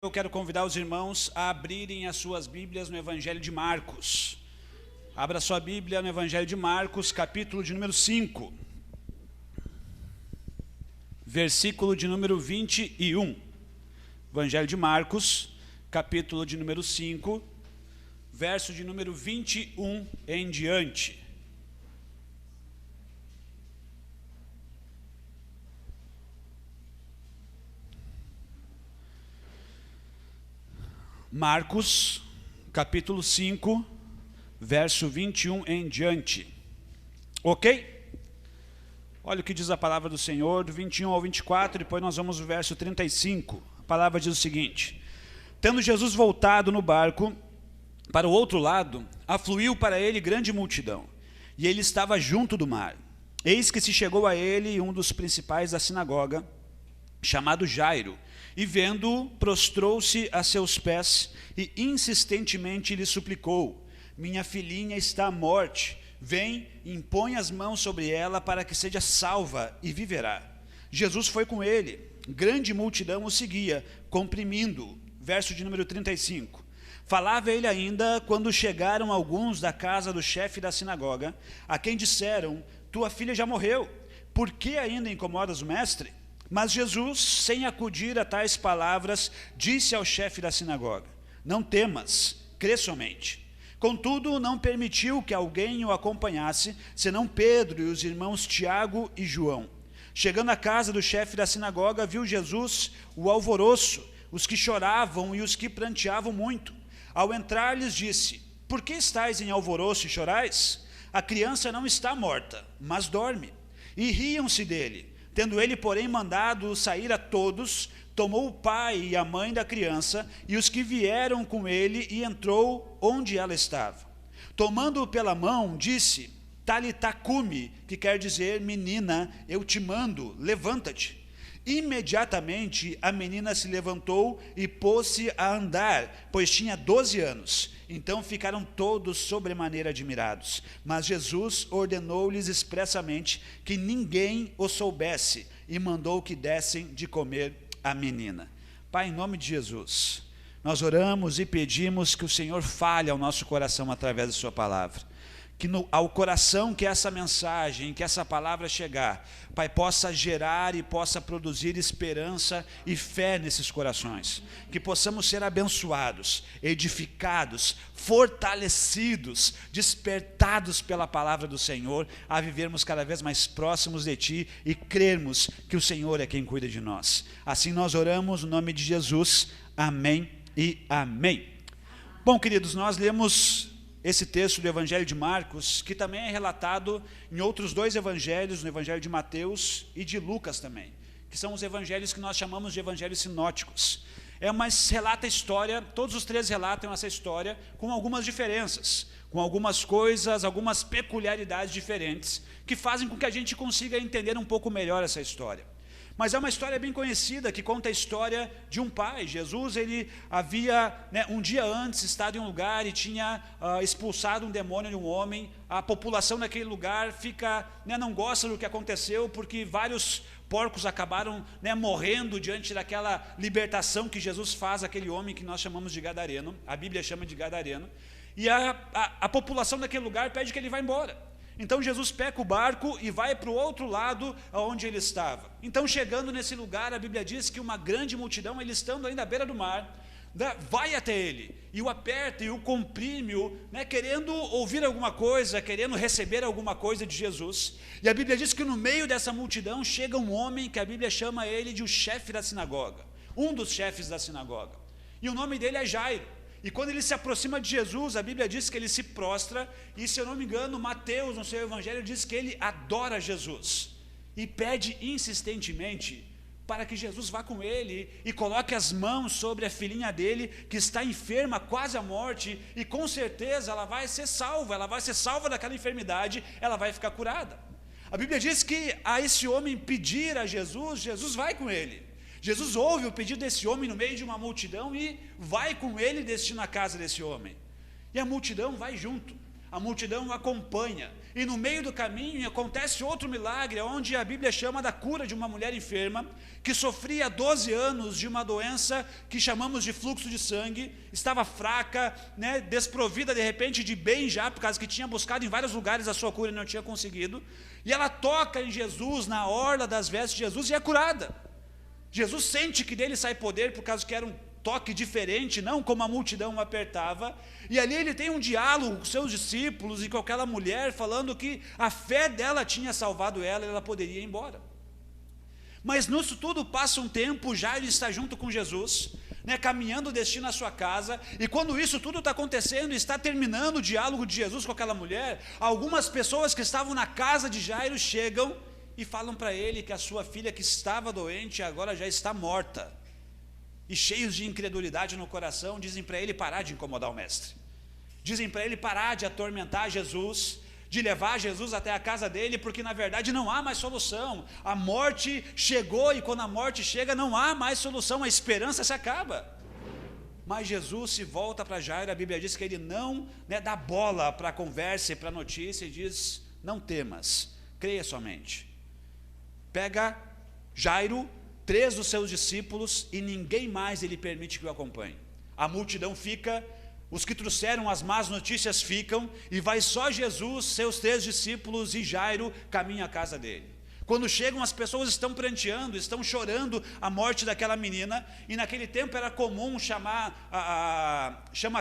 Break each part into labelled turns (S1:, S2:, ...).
S1: Eu quero convidar os irmãos a abrirem as suas Bíblias no Evangelho de Marcos. Abra sua Bíblia no Evangelho de Marcos, capítulo de número 5. Versículo de número 21. Evangelho de Marcos, capítulo de número 5, verso de número 21 em diante. Marcos, capítulo 5, verso 21 em diante. Ok? Olha o que diz a palavra do Senhor, do 21 ao 24, depois nós vamos ao verso 35. A palavra diz o seguinte: Tendo Jesus voltado no barco para o outro lado, afluiu para ele grande multidão, e ele estava junto do mar. Eis que se chegou a ele um dos principais da sinagoga, chamado Jairo, e vendo-o, prostrou-se a seus pés e insistentemente lhe suplicou: Minha filhinha está à morte, vem, impõe as mãos sobre ela para que seja salva e viverá. Jesus foi com ele, grande multidão o seguia, comprimindo-o. Verso de número 35. Falava ele ainda quando chegaram alguns da casa do chefe da sinagoga, a quem disseram: Tua filha já morreu, por que ainda incomodas o mestre? Mas Jesus, sem acudir a tais palavras, disse ao chefe da sinagoga: Não temas, crê somente. Contudo, não permitiu que alguém o acompanhasse, senão Pedro e os irmãos Tiago e João. Chegando à casa do chefe da sinagoga, viu Jesus o alvoroço, os que choravam e os que pranteavam muito. Ao entrar, lhes disse: Por que estáis em alvoroço e chorais? A criança não está morta, mas dorme. E riam-se dele. Tendo ele, porém, mandado sair a todos, tomou o pai e a mãe da criança e os que vieram com ele e entrou onde ela estava. Tomando-o pela mão, disse: Talitá cumi, que quer dizer: Menina, eu te mando, levanta-te. Imediatamente a menina se levantou e pôs-se a andar, pois tinha 12 anos. Então ficaram todos sobremaneira admirados. Mas Jesus ordenou-lhes expressamente que ninguém o soubesse e mandou que dessem de comer à menina. Pai, em nome de Jesus, nós oramos e pedimos que o Senhor fale ao nosso coração através da sua palavra. Que ao coração que essa mensagem, que essa palavra chegar, Pai, possa gerar e possa produzir esperança e fé nesses corações. Que possamos ser abençoados, edificados, fortalecidos, despertados pela palavra do Senhor, a vivermos cada vez mais próximos de Ti e crermos que o Senhor é quem cuida de nós. Assim nós oramos no nome de Jesus. Amém e amém. Bom, queridos, nós lemos esse texto do Evangelho de Marcos, que também é relatado em outros dois evangelhos, no Evangelho de Mateus e de Lucas também, que são os evangelhos que nós chamamos de evangelhos sinóticos. Relata a história, todos os três relatam essa história com algumas diferenças, com algumas coisas, algumas peculiaridades diferentes, que fazem com que a gente consiga entender um pouco melhor essa história. Mas é uma história bem conhecida, que conta a história de um pai. Jesus, ele havia, um dia antes, estado em um lugar e tinha expulsado um demônio de um homem. A população daquele lugar não gosta do que aconteceu, porque vários porcos acabaram morrendo diante daquela libertação que Jesus faz àquele homem que nós chamamos de gadareno. A Bíblia chama de gadareno. E a população daquele lugar pede que ele vá embora. Então Jesus pega o barco e vai para o outro lado onde ele estava. Então, chegando nesse lugar, a Bíblia diz que uma grande multidão, ele estando ainda à beira do mar, vai até ele e o aperta e o comprime-o, querendo ouvir alguma coisa, querendo receber alguma coisa de Jesus. E a Bíblia diz que no meio dessa multidão chega um homem que a Bíblia chama ele de o chefe da sinagoga, um dos chefes da sinagoga. E o nome dele é Jairo. E quando ele se aproxima de Jesus, a Bíblia diz que ele se prostra, e se eu não me engano, Mateus, no seu evangelho, diz que ele adora Jesus, e pede insistentemente para que Jesus vá com ele, e coloque as mãos sobre a filhinha dele, que está enferma, quase à morte, e com certeza ela vai ser salva daquela enfermidade, ela vai ficar curada. A Bíblia diz que a esse homem pedir a Jesus, Jesus vai com ele. Jesus ouve o pedido desse homem no meio de uma multidão e vai com ele, destina a casa desse homem. E a multidão vai junto. a multidão o acompanha, e no meio do caminho acontece outro milagre, onde a Bíblia chama da cura de uma mulher enferma, que sofria há 12 anos de uma doença que chamamos de fluxo de sangue, estava fraca, né, desprovida de repente de bem já, por causa que tinha buscado em vários lugares a sua cura e não tinha conseguido, e ela toca em Jesus, na orla das vestes de Jesus, e é curada. Jesus sente que dele sai poder, por causa que era um toque diferente, não como a multidão o apertava, e ali ele tem um diálogo com seus discípulos e com aquela mulher, falando que a fé dela tinha salvado ela e ela poderia ir embora. Mas nisso tudo passa um tempo, Jairo está junto com Jesus, né, caminhando o destino à sua casa, e quando isso tudo está acontecendo, está terminando o diálogo de Jesus com aquela mulher, algumas pessoas que estavam na casa de Jairo chegam e falam para ele que a sua filha que estava doente agora já está morta. E cheios de incredulidade no coração, dizem para ele parar de incomodar o mestre. Dizem para ele parar de atormentar Jesus, de levar Jesus até a casa dele, porque na verdade não há mais solução. A morte chegou, e quando a morte chega não há mais solução, a esperança se acaba. Mas Jesus se volta para Jairo, a Bíblia diz que ele não, né, dá bola para a conversa e para a notícia, e diz: não temas, creia somente. Pega Jairo, 3 dos seus discípulos, e ninguém mais ele permite que o acompanhe. A multidão fica, os que trouxeram as más notícias ficam, e vai só Jesus, seus 3 discípulos e Jairo caminham à casa dele. Quando chegam, as pessoas estão pranteando, estão chorando a morte daquela menina, e naquele tempo era comum chama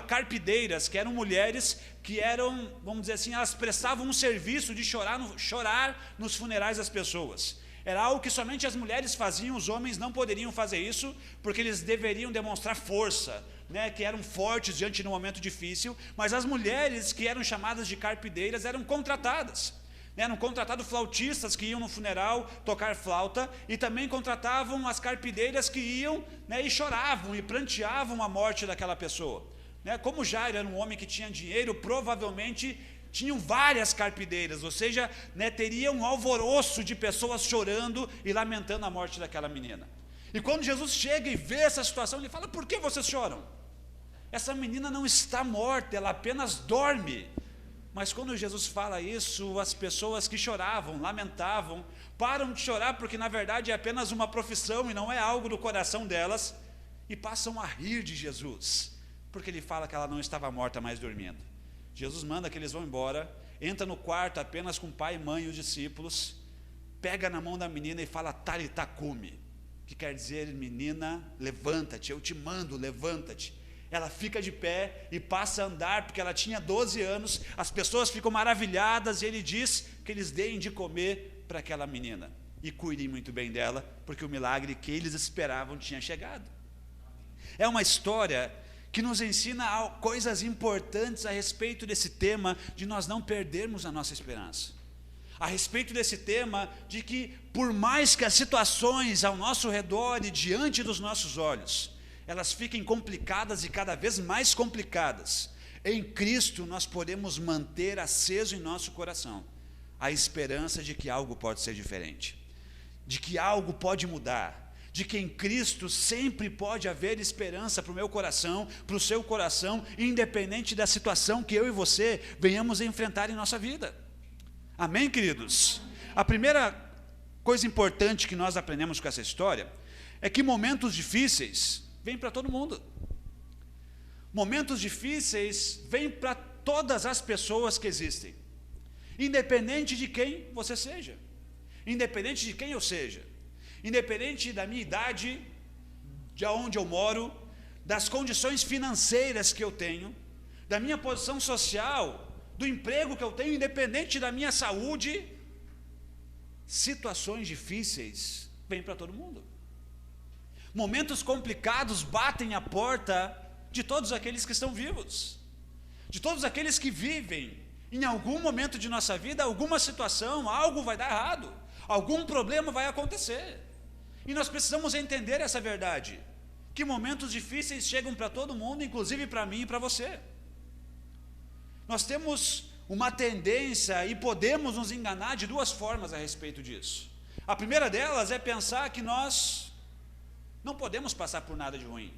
S1: carpideiras, que eram mulheres que eram, vamos dizer assim, elas prestavam um serviço de chorar nos funerais das pessoas. Era algo que somente as mulheres faziam, os homens não poderiam fazer isso, porque eles deveriam demonstrar força, né, que eram fortes diante de um momento difícil, mas as mulheres que eram chamadas de carpideiras eram contratadas. Eram contratados flautistas que iam no funeral tocar flauta, e também contratavam as carpideiras que iam, né, e choravam e pranteavam a morte daquela pessoa. Né, como Jairo era um homem que tinha dinheiro, provavelmente tinham várias carpideiras, ou seja, né, teria um alvoroço de pessoas chorando e lamentando a morte daquela menina. E quando Jesus chega e vê essa situação, ele fala: por que vocês choram? Essa menina não está morta, ela apenas dorme. Mas quando Jesus fala isso, as pessoas que choravam, lamentavam, param de chorar, porque na verdade é apenas uma profissão e não é algo do coração delas, e passam a rir de Jesus, porque ele fala que ela não estava morta, mas dormindo. Jesus manda que eles vão embora, entra no quarto apenas com pai, mãe e os discípulos, pega na mão da menina e fala Talitá cumi, que quer dizer: menina, levanta-te, eu te mando, levanta-te. Ela fica de pé e passa a andar, porque ela tinha 12 anos, as pessoas ficam maravilhadas, e ele diz que eles deem de comer para aquela menina, e cuidem muito bem dela, porque o milagre que eles esperavam tinha chegado. É uma história que nos ensina coisas importantes a respeito desse tema, de nós não perdermos a nossa esperança. A respeito desse tema, de que por mais que as situações ao nosso redor e diante dos nossos olhos, elas fiquem complicadas e cada vez mais complicadas, em Cristo nós podemos manter aceso em nosso coração a esperança de que algo pode ser diferente, de que algo pode mudar, de que em Cristo sempre pode haver esperança para o meu coração, para o seu coração, independente da situação que eu e você venhamos a enfrentar em nossa vida. Amém, queridos? A primeira coisa importante que nós aprendemos com essa história é que momentos difíceis vêm para todo mundo. Momentos difíceis vêm para todas as pessoas que existem, independente de quem você seja, independente de quem eu seja, independente da minha idade, de onde eu moro, das condições financeiras que eu tenho, da minha posição social, do emprego que eu tenho, independente da minha saúde, situações difíceis vêm para todo mundo. Momentos complicados batem a porta de todos aqueles que estão vivos, de todos aqueles que vivem. Em algum momento de nossa vida, alguma situação, algo vai dar errado, algum problema vai acontecer. E nós precisamos entender essa verdade, que momentos difíceis chegam para todo mundo, inclusive para mim e para você. Nós temos uma tendência e podemos nos enganar de 2 formas a respeito disso. A primeira delas é pensar que nós não podemos passar por nada de ruim.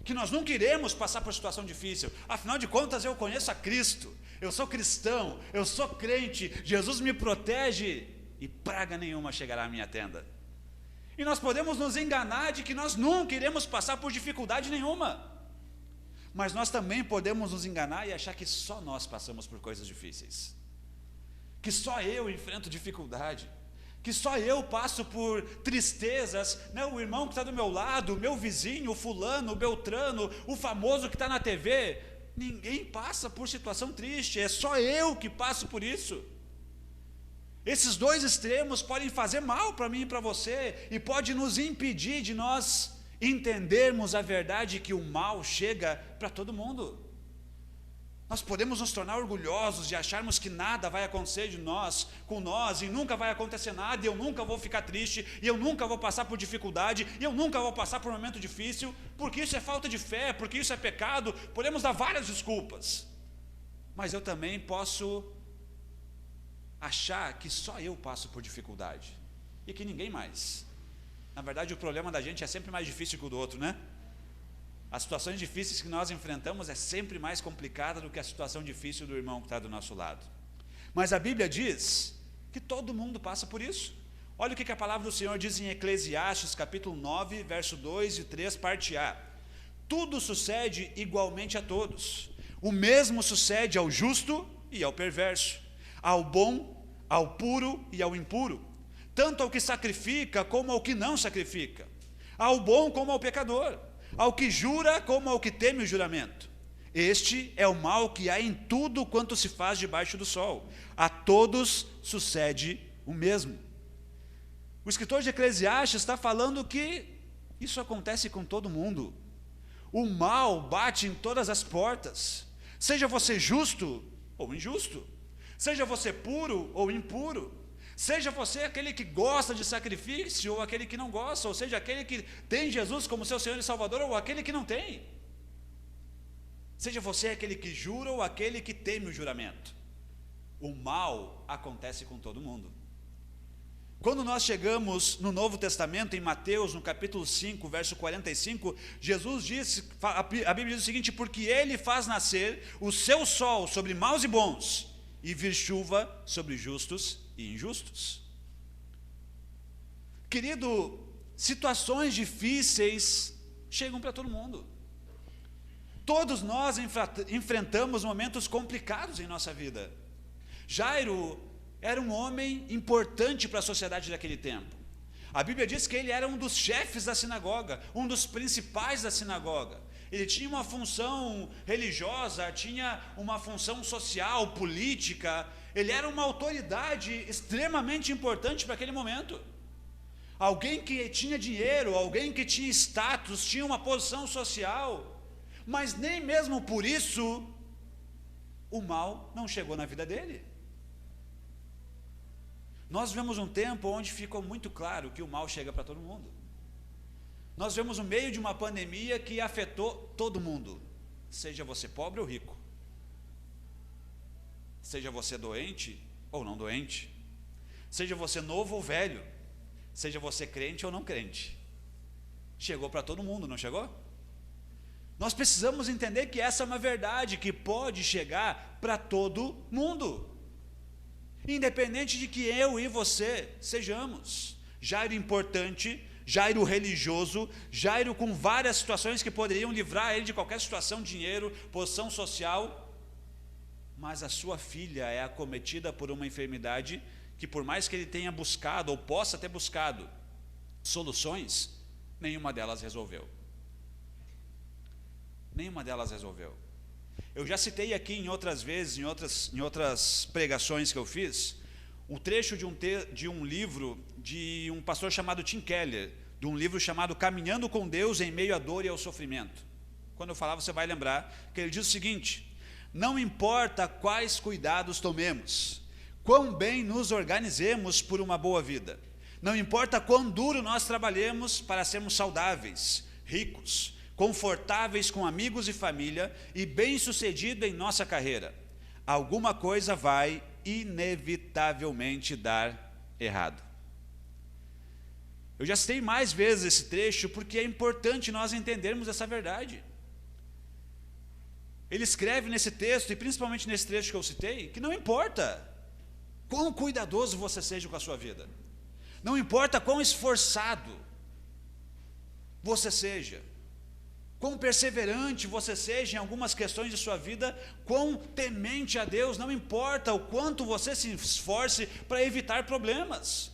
S1: que nós não queremos passar por situação difícil. Afinal de contas, eu conheço a Cristo, eu sou cristão, eu sou crente, Jesus me protege e praga nenhuma chegará à minha tenda. E nós podemos nos enganar de que nós nunca iremos passar por dificuldade nenhuma. Mas nós também podemos nos enganar e achar que só nós passamos por coisas difíceis. Que só eu enfrento dificuldade. Que só eu passo por tristezas, né? O irmão que está do meu lado, o meu vizinho, o fulano, o beltrano, o famoso que está na TV. Ninguém passa por situação triste, é só eu que passo por isso. Esses dois extremos podem fazer mal para mim e para você, e pode nos impedir de nós entendermos a verdade que o mal chega para todo mundo. Nós podemos nos tornar orgulhosos de acharmos que nada vai acontecer com nós, e nunca vai acontecer nada, e eu nunca vou ficar triste, e eu nunca vou passar por dificuldade, e eu nunca vou passar por um momento difícil, porque isso é falta de fé, porque isso é pecado. Podemos dar várias desculpas, mas eu também posso achar que só eu passo por dificuldade, e que ninguém mais. Na verdade, o problema da gente é sempre mais difícil que o do outro, né? As situações difíceis que nós enfrentamos é sempre mais complicada do que a situação difícil do irmão que está do nosso lado. Mas a Bíblia diz que todo mundo passa por isso. Olha o que a palavra do Senhor diz em Eclesiastes, capítulo 9, verso 2 e 3, parte A. Tudo sucede igualmente a todos. O mesmo sucede ao justo e ao perverso, ao bom, ao puro e ao impuro, tanto ao que sacrifica como ao que não sacrifica, ao bom como ao pecador, ao que jura como ao que teme o juramento. Este é o mal que há em tudo quanto se faz debaixo do sol. A todos sucede o mesmo. O escritor de Eclesiastes está falando que isso acontece com todo mundo. O mal bate em todas as portas, seja você justo ou injusto, seja você puro ou impuro, seja você aquele que gosta de sacrifício ou aquele que não gosta, ou seja, aquele que tem Jesus como seu Senhor e Salvador ou aquele que não tem. Seja você aquele que jura ou aquele que teme o juramento. O mal acontece com todo mundo. Quando nós chegamos no Novo Testamento, em Mateus, no capítulo 5, verso 45, Jesus disse, a Bíblia diz o seguinte: porque ele faz nascer o seu sol sobre maus e bons, e vir chuva sobre justos e injustos. Querido, situações difíceis chegam para todo mundo. Todos nós enfrentamos momentos complicados em nossa vida. Jairo era um homem importante para a sociedade daquele tempo. A Bíblia diz que ele era um dos chefes da sinagoga, um dos principais da sinagoga. Ele tinha uma função religiosa, tinha uma função social, política. Ele era uma autoridade extremamente importante para aquele momento. Alguém que tinha dinheiro, alguém que tinha status, tinha uma posição social. Mas nem mesmo por isso, o mal não chegou na vida dele. Nós vemos um tempo onde ficou muito claro que o mal chega para todo mundo. Nós vemos o meio de uma pandemia que afetou todo mundo, seja você pobre ou rico, seja você doente ou não doente, seja você novo ou velho, seja você crente ou não crente. Chegou para todo mundo, não chegou? Nós precisamos entender que essa é uma verdade que pode chegar para todo mundo, independente de que eu e você sejamos. Jairo importante, Jairo religioso, Jairo com várias situações que poderiam livrar ele de qualquer situação, dinheiro, posição social, mas a sua filha é acometida por uma enfermidade que, por mais que ele tenha buscado ou possa ter buscado soluções, nenhuma delas resolveu. Nenhuma delas resolveu. Eu já citei aqui em outras vezes, em outras pregações que eu fiz, o trecho de um livro de um pastor chamado Tim Keller, de um livro chamado Caminhando com Deus em Meio à Dor e ao Sofrimento. Quando eu falar, você vai lembrar que ele diz o seguinte: não importa quais cuidados tomemos, quão bem nos organizemos por uma boa vida, não importa quão duro nós trabalhemos para sermos saudáveis, ricos, confortáveis com amigos e família e bem-sucedido em nossa carreira, alguma coisa vai inevitavelmente dar errado. Eu já citei mais vezes esse trecho porque é importante nós entendermos essa verdade. Ele escreve nesse texto, e principalmente nesse trecho que eu citei, que não importa quão cuidadoso você seja com a sua vida, não importa quão esforçado você seja, quão perseverante você seja em algumas questões de sua vida, quão temente a Deus, não importa o quanto você se esforce para evitar problemas,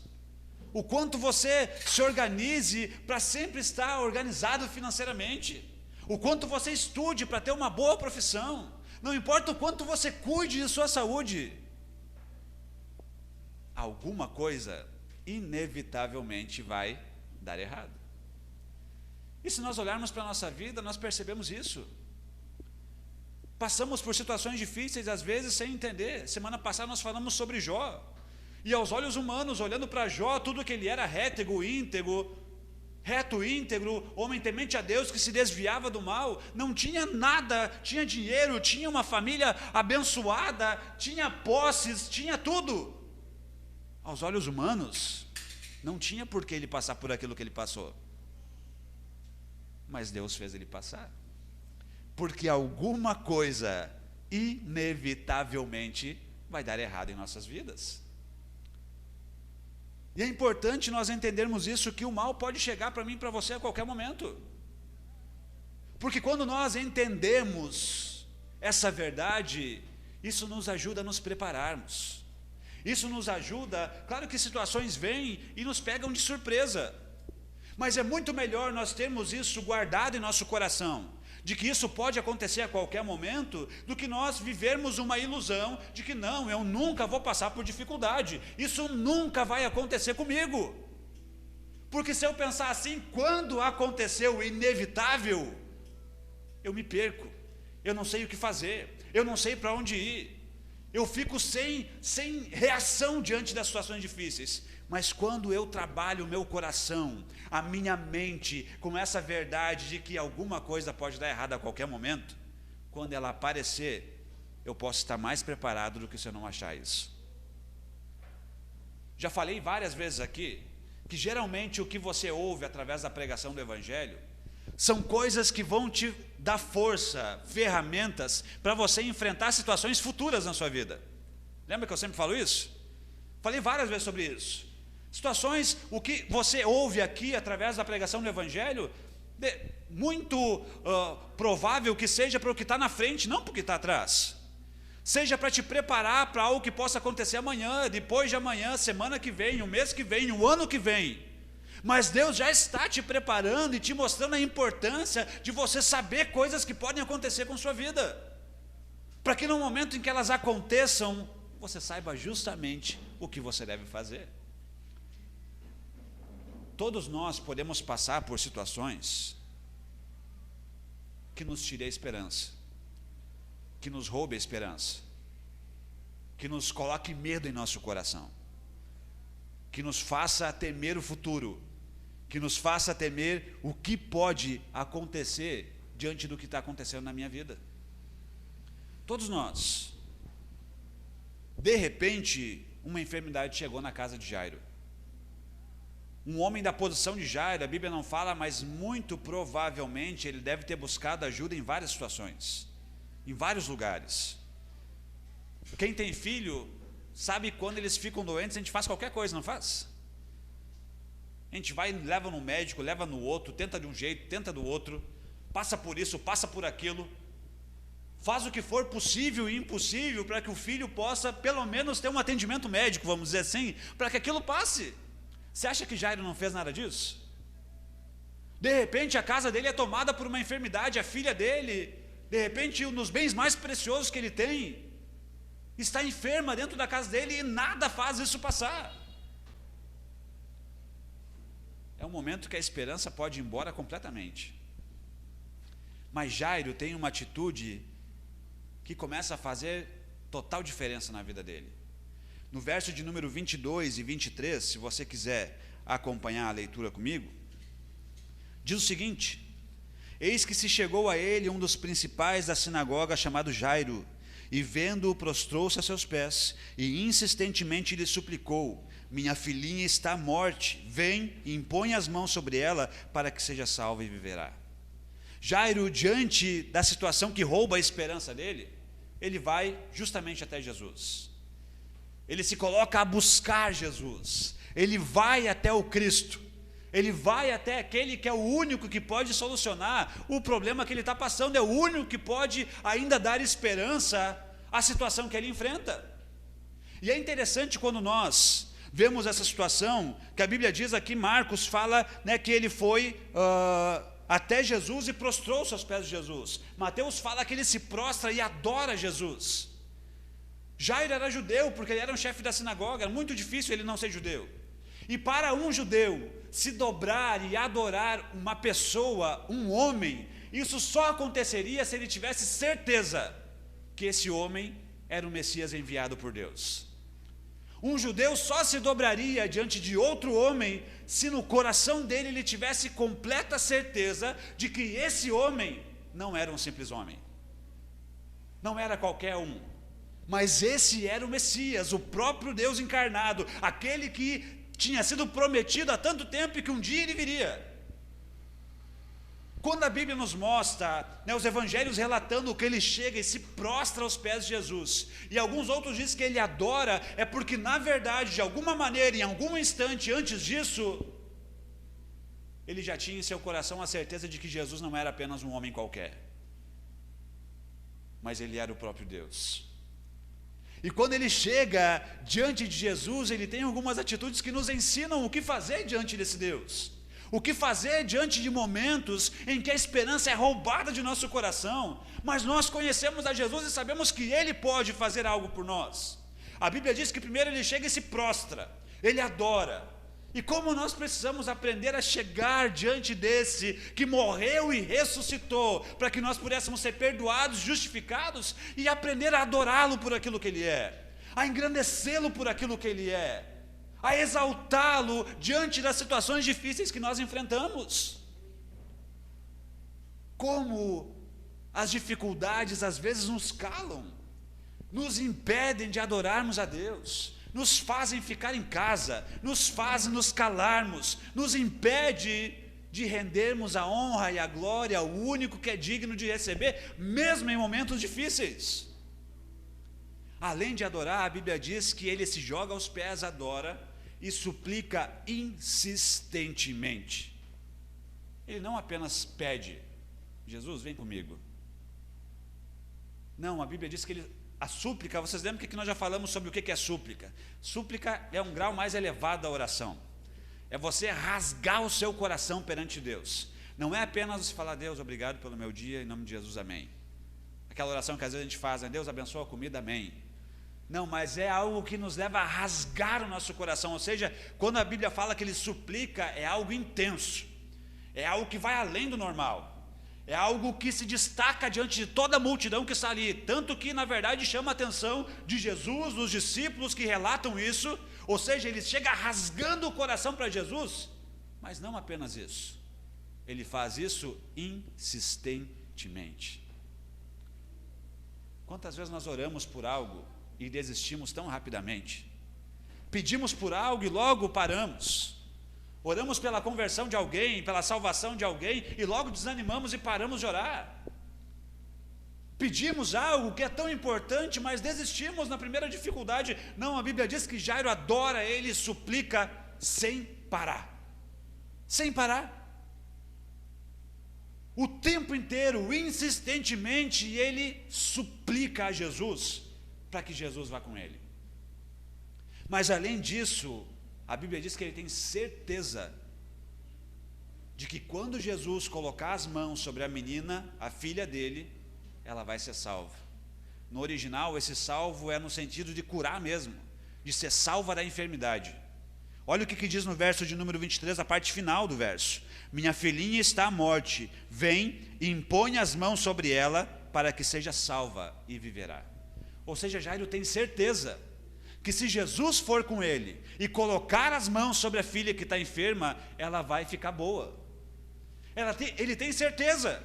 S1: o quanto você se organize para sempre estar organizado financeiramente, o quanto você estude para ter uma boa profissão, não importa o quanto você cuide de sua saúde, alguma coisa inevitavelmente vai dar errado. E se nós olharmos para a nossa vida, nós percebemos isso. Passamos por situações difíceis, às vezes, sem entender. Semana passada nós falamos sobre Jó. E aos olhos humanos, olhando para Jó, tudo que ele era reto, íntegro, homem temente a Deus, que se desviava do mal, não tinha nada, tinha dinheiro, tinha uma família abençoada, tinha posses, tinha tudo. Aos olhos humanos, não tinha por que ele passar por aquilo que ele passou. Mas Deus fez ele passar, porque alguma coisa inevitavelmente vai dar errado em nossas vidas. E é importante nós entendermos isso, que o mal pode chegar para mim e para você a qualquer momento. Porque quando nós entendemos essa verdade, isso nos ajuda a nos prepararmos. Isso nos ajuda, claro que situações vêm e nos pegam de surpresa. Mas é muito melhor nós termos isso guardado em nosso coração, de que isso pode acontecer a qualquer momento, do que nós vivermos uma ilusão de que não, eu nunca vou passar por dificuldade, isso nunca vai acontecer comigo. Porque se eu pensar assim, quando aconteceu o inevitável, eu me perco, eu não sei o que fazer, eu não sei para onde ir, eu fico sem reação diante das situações difíceis. Mas quando eu trabalho o meu coração, a minha mente, com essa verdade de que alguma coisa pode dar errado a qualquer momento, quando ela aparecer, eu posso estar mais preparado do que se eu não achar isso. Já falei várias vezes aqui, que geralmente o que você ouve através da pregação do Evangelho, são coisas que vão te dar força, ferramentas, para você enfrentar situações futuras na sua vida. Lembra que eu sempre falo isso? Falei várias vezes sobre isso. Situações, o que você ouve aqui através da pregação do Evangelho, muito provável que seja para o que está na frente, não para o que está atrás. Seja para te preparar para algo que possa acontecer amanhã, depois de amanhã, semana que vem, o mês que vem, o ano que vem. Mas Deus já está te preparando e te mostrando a importância de você saber coisas que podem acontecer com sua vida, para que no momento em que elas aconteçam, você saiba justamente o que você deve fazer. Todos nós podemos passar por situações que nos tire a esperança, que nos roube a esperança, que nos coloque medo em nosso coração, que nos faça temer o futuro, que nos faça temer o que pode acontecer diante do que está acontecendo na minha vida. Todos nós. De repente, uma enfermidade chegou na casa de Jairo. Um homem da posição de Jairo, a Bíblia não fala, mas muito provavelmente ele deve ter buscado ajuda em várias situações, em vários lugares. Quem tem filho sabe, quando eles ficam doentes, a gente faz qualquer coisa, não faz? A gente vai, leva no médico, leva no outro, tenta de um jeito, tenta do outro, passa por isso, passa por aquilo, faz o que for possível e impossível para que o filho possa pelo menos ter um atendimento médico, vamos dizer assim, para que aquilo passe. Você acha que Jairo não fez nada disso? De repente a casa dele é tomada por uma enfermidade, a filha dele, de repente um dos bens mais preciosos que ele tem, está enferma dentro da casa dele e nada faz isso passar. É um momento que a esperança pode ir embora completamente. Mas Jairo tem uma atitude que começa a fazer total diferença na vida dele. No verso de número 22 e 23, se você quiser acompanhar a leitura comigo, diz o seguinte: eis que se chegou a ele um dos principais da sinagoga, chamado Jairo, e vendo-o prostrou-se a seus pés, e insistentemente lhe suplicou: minha filhinha está à morte, vem e impõe as mãos sobre ela, para que seja salva e viverá. Jairo, diante da situação que rouba a esperança dele, ele vai justamente até Jesus. Ele se coloca a buscar Jesus. Ele vai até o Cristo. Ele vai até aquele que é o único que pode solucionar o problema que ele está passando. É o único que pode ainda dar esperança à situação que ele enfrenta. E é interessante quando nós vemos essa situação, que a Bíblia diz aqui, Marcos fala, né, que ele foi até Jesus e prostrou-se aos pés de Jesus. Mateus fala que ele se prostra e adora Jesus. Jairo era judeu, porque ele era um chefe da sinagoga, era muito difícil ele não ser judeu. E para um judeu se dobrar e adorar uma pessoa, um homem, isso só aconteceria se ele tivesse certeza que esse homem era o Messias enviado por Deus. Um judeu só se dobraria diante de outro homem se no coração dele ele tivesse completa certeza de que esse homem não era um simples homem, não era qualquer um, mas esse era o Messias, o próprio Deus encarnado, aquele que tinha sido prometido há tanto tempo e que um dia ele viria. Quando a Bíblia nos mostra, né, os evangelhos relatando que ele chega e se prostra aos pés de Jesus, e alguns outros dizem que ele adora, é porque na verdade, de alguma maneira, em algum instante antes disso, ele já tinha em seu coração a certeza de que Jesus não era apenas um homem qualquer, mas ele era o próprio Deus. E quando ele chega diante de Jesus, ele tem algumas atitudes que nos ensinam o que fazer diante desse Deus. O que fazer diante de momentos em que a esperança é roubada de nosso coração, mas nós conhecemos a Jesus e sabemos que Ele pode fazer algo por nós. A Bíblia diz que primeiro Ele chega e se prostra, Ele adora. E como nós precisamos aprender a chegar diante desse que morreu e ressuscitou, para que nós pudéssemos ser perdoados, justificados, e aprender a adorá-lo por aquilo que Ele é, a engrandecê-lo por aquilo que Ele é, a exaltá-lo diante das situações difíceis que nós enfrentamos. Como as dificuldades às vezes nos calam, nos impedem de adorarmos a Deus, nos fazem ficar em casa, nos fazem nos calarmos, nos impede de rendermos a honra e a glória ao único que é digno de receber, mesmo em momentos difíceis. Além de adorar, a Bíblia diz que ele se joga aos pés, adora e suplica insistentemente. Ele não apenas pede, Jesus, vem comigo. Não, a Bíblia diz que a súplica, vocês lembram que nós já falamos sobre o que é súplica? Súplica é um grau mais elevado da oração. É você rasgar o seu coração perante Deus. Não é apenas você falar, Deus, obrigado pelo meu dia, em nome de Jesus, amém. Aquela oração que às vezes a gente faz, né? Deus abençoa a comida, amém. Não, mas é algo que nos leva a rasgar o nosso coração. Ou seja, quando a Bíblia fala que ele suplica, é algo intenso, é algo que vai além do normal, é algo que se destaca diante de toda a multidão que está ali, tanto que na verdade chama a atenção de Jesus, dos discípulos que relatam isso. Ou seja, ele chega rasgando o coração para Jesus, mas não apenas isso, ele faz isso insistentemente. Quantas vezes nós oramos por algo e desistimos tão rapidamente? Pedimos por algo e logo paramos. Oramos pela conversão de alguém, pela salvação de alguém, e logo desanimamos e paramos de orar. Pedimos algo que é tão importante, mas desistimos na primeira dificuldade. Não, a Bíblia diz que Jairo adora ele e suplica sem parar. Sem parar. O tempo inteiro, insistentemente, ele suplica a Jesus para que Jesus vá com ele. Mas além disso, a Bíblia diz que ele tem certeza de que quando Jesus colocar as mãos sobre a menina, a filha dele, ela vai ser salva. No original, esse salvo é no sentido de curar mesmo, de ser salva da enfermidade. Olha o que diz no verso de número 23, a parte final do verso. Minha filhinha está à morte, vem e impõe as mãos sobre ela, para que seja salva e viverá. Ou seja, Jairo tem certeza que se Jesus for com ele e colocar as mãos sobre a filha que está enferma, ela vai ficar boa. Ele tem certeza.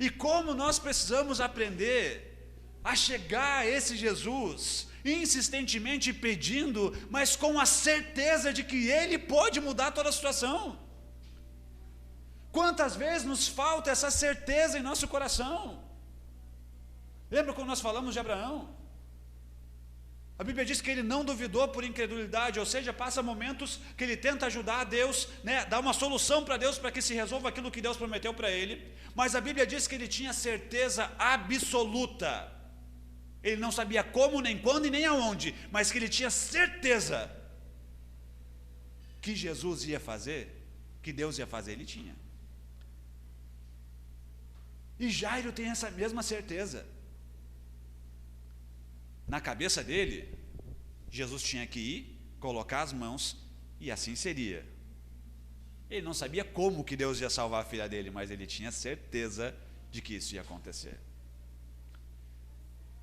S1: E como nós precisamos aprender a chegar a esse Jesus, insistentemente pedindo, mas com a certeza de que ele pode mudar toda a situação. Quantas vezes nos falta essa certeza em nosso coração? Lembra quando nós falamos de Abraão? A Bíblia diz que ele não duvidou por incredulidade, ou seja, passa momentos que ele tenta ajudar a Deus, dar uma solução para Deus, para que se resolva aquilo que Deus prometeu para ele, mas a Bíblia diz que ele tinha certeza absoluta, ele não sabia como, nem quando e nem aonde, mas que ele tinha certeza que Jesus ia fazer, que Deus ia fazer, ele tinha. E Jairo tem essa mesma certeza. Na cabeça dele, Jesus tinha que ir, colocar as mãos, e assim seria. Ele não sabia como que Deus ia salvar a filha dele, mas ele tinha certeza de que isso ia acontecer.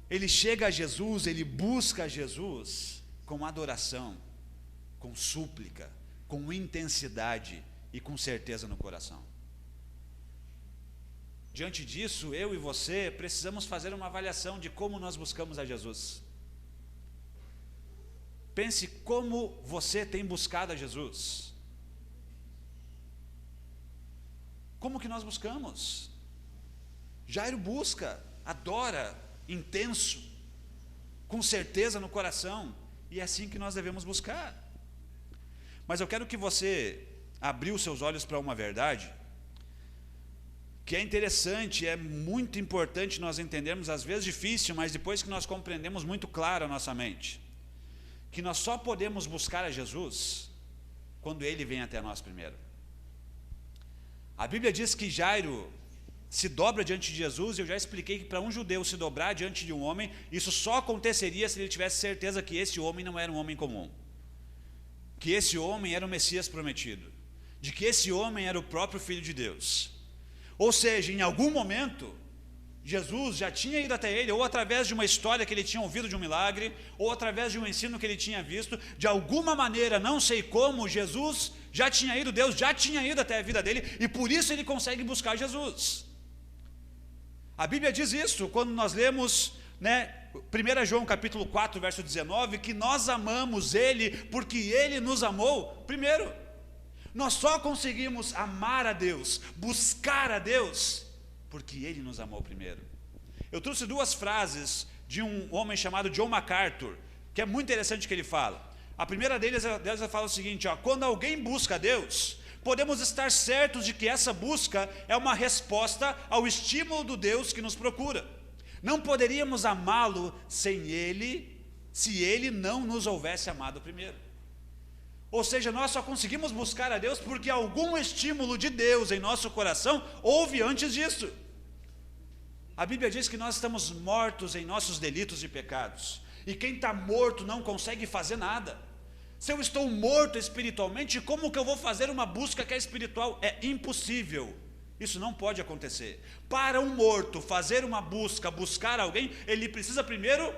S1: Ele chega a Jesus, ele busca Jesus com adoração, com súplica, com intensidade e com certeza no coração. Diante disso, eu e você precisamos fazer uma avaliação de como nós buscamos a Jesus. Pense como você tem buscado a Jesus. Como que nós buscamos? Jairo busca, adora, intenso, com certeza no coração, e é assim que nós devemos buscar. Mas eu quero que você abriu seus olhos para uma verdade que é interessante, é muito importante nós entendermos, às vezes difícil, mas depois que nós compreendemos muito claro a nossa mente, que nós só podemos buscar a Jesus quando Ele vem até nós primeiro. A Bíblia diz que Jairo se dobra diante de Jesus, e eu já expliquei que para um judeu se dobrar diante de um homem, isso só aconteceria se ele tivesse certeza que esse homem não era um homem comum, que esse homem era o Messias prometido, de que esse homem era o próprio Filho de Deus. Ou seja, em algum momento, Jesus já tinha ido até ele, ou através de uma história que ele tinha ouvido de um milagre, ou através de um ensino que ele tinha visto, de alguma maneira, não sei como, Jesus já tinha ido, Deus já tinha ido até a vida dele, e por isso ele consegue buscar Jesus. A Bíblia diz isso, quando nós lemos, 1 João capítulo 4, verso 19, que nós amamos ele, porque ele nos amou primeiro. Nós só conseguimos amar a Deus, buscar a Deus, porque Ele nos amou primeiro. Eu trouxe duas frases de um homem chamado John MacArthur, que é muito interessante o que ele fala. A primeira deles fala o seguinte: quando alguém busca a Deus, podemos estar certos de que essa busca é uma resposta ao estímulo do Deus que nos procura. Não poderíamos amá-lo sem Ele, se Ele não nos houvesse amado primeiro. Ou seja, nós só conseguimos buscar a Deus porque algum estímulo de Deus em nosso coração houve antes disso. A Bíblia diz que nós estamos mortos em nossos delitos e pecados, e quem está morto não consegue fazer nada. Se eu estou morto espiritualmente, como que eu vou fazer uma busca que é espiritual? É impossível, isso não pode acontecer. Para um morto fazer uma busca, buscar alguém, ele precisa primeiro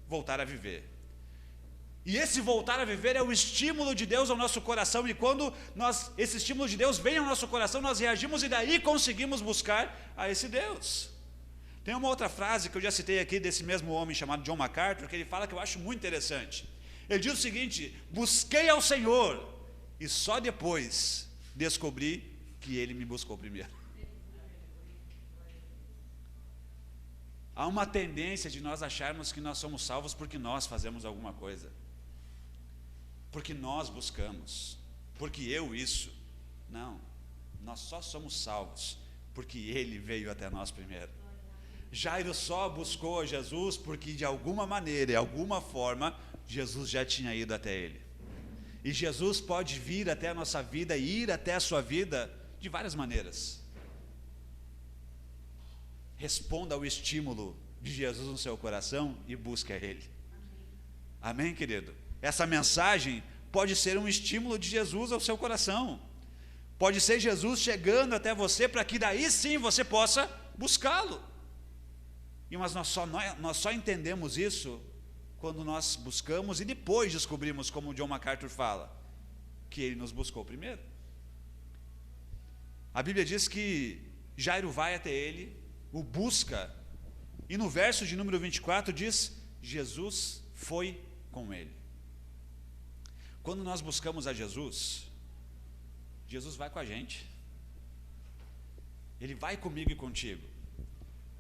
S1: voltar a viver. E esse voltar a viver é o estímulo de Deus ao nosso coração, e quando esse estímulo de Deus vem ao nosso coração, nós reagimos e daí conseguimos buscar a esse Deus. Tem uma outra frase que eu já citei aqui desse mesmo homem chamado John MacArthur, que ele fala que eu acho muito interessante. Ele diz o seguinte: busquei ao Senhor e só depois descobri que Ele me buscou primeiro. Há uma tendência de nós acharmos que nós somos salvos porque nós fazemos alguma coisa, porque nós buscamos, porque isso. Não, nós só somos salvos porque Ele veio até nós primeiro. Jairo só buscou a Jesus porque de alguma maneira, de alguma forma, Jesus já tinha ido até ele. E Jesus pode vir até a nossa vida e ir até a sua vida de várias maneiras. Responda ao estímulo de Jesus no seu coração e busque a Ele. Amém, querido? Essa mensagem pode ser um estímulo de Jesus ao seu coração. Pode ser Jesus chegando até você para que daí sim você possa buscá-lo. Mas nós só entendemos isso quando nós buscamos e depois descobrimos, como o John MacArthur fala, que Ele nos buscou primeiro. A Bíblia diz que Jairo vai até ele, o busca, e no verso de número 24 diz: Jesus foi com ele. Quando nós buscamos a Jesus, Jesus vai com a gente. Ele vai comigo e contigo.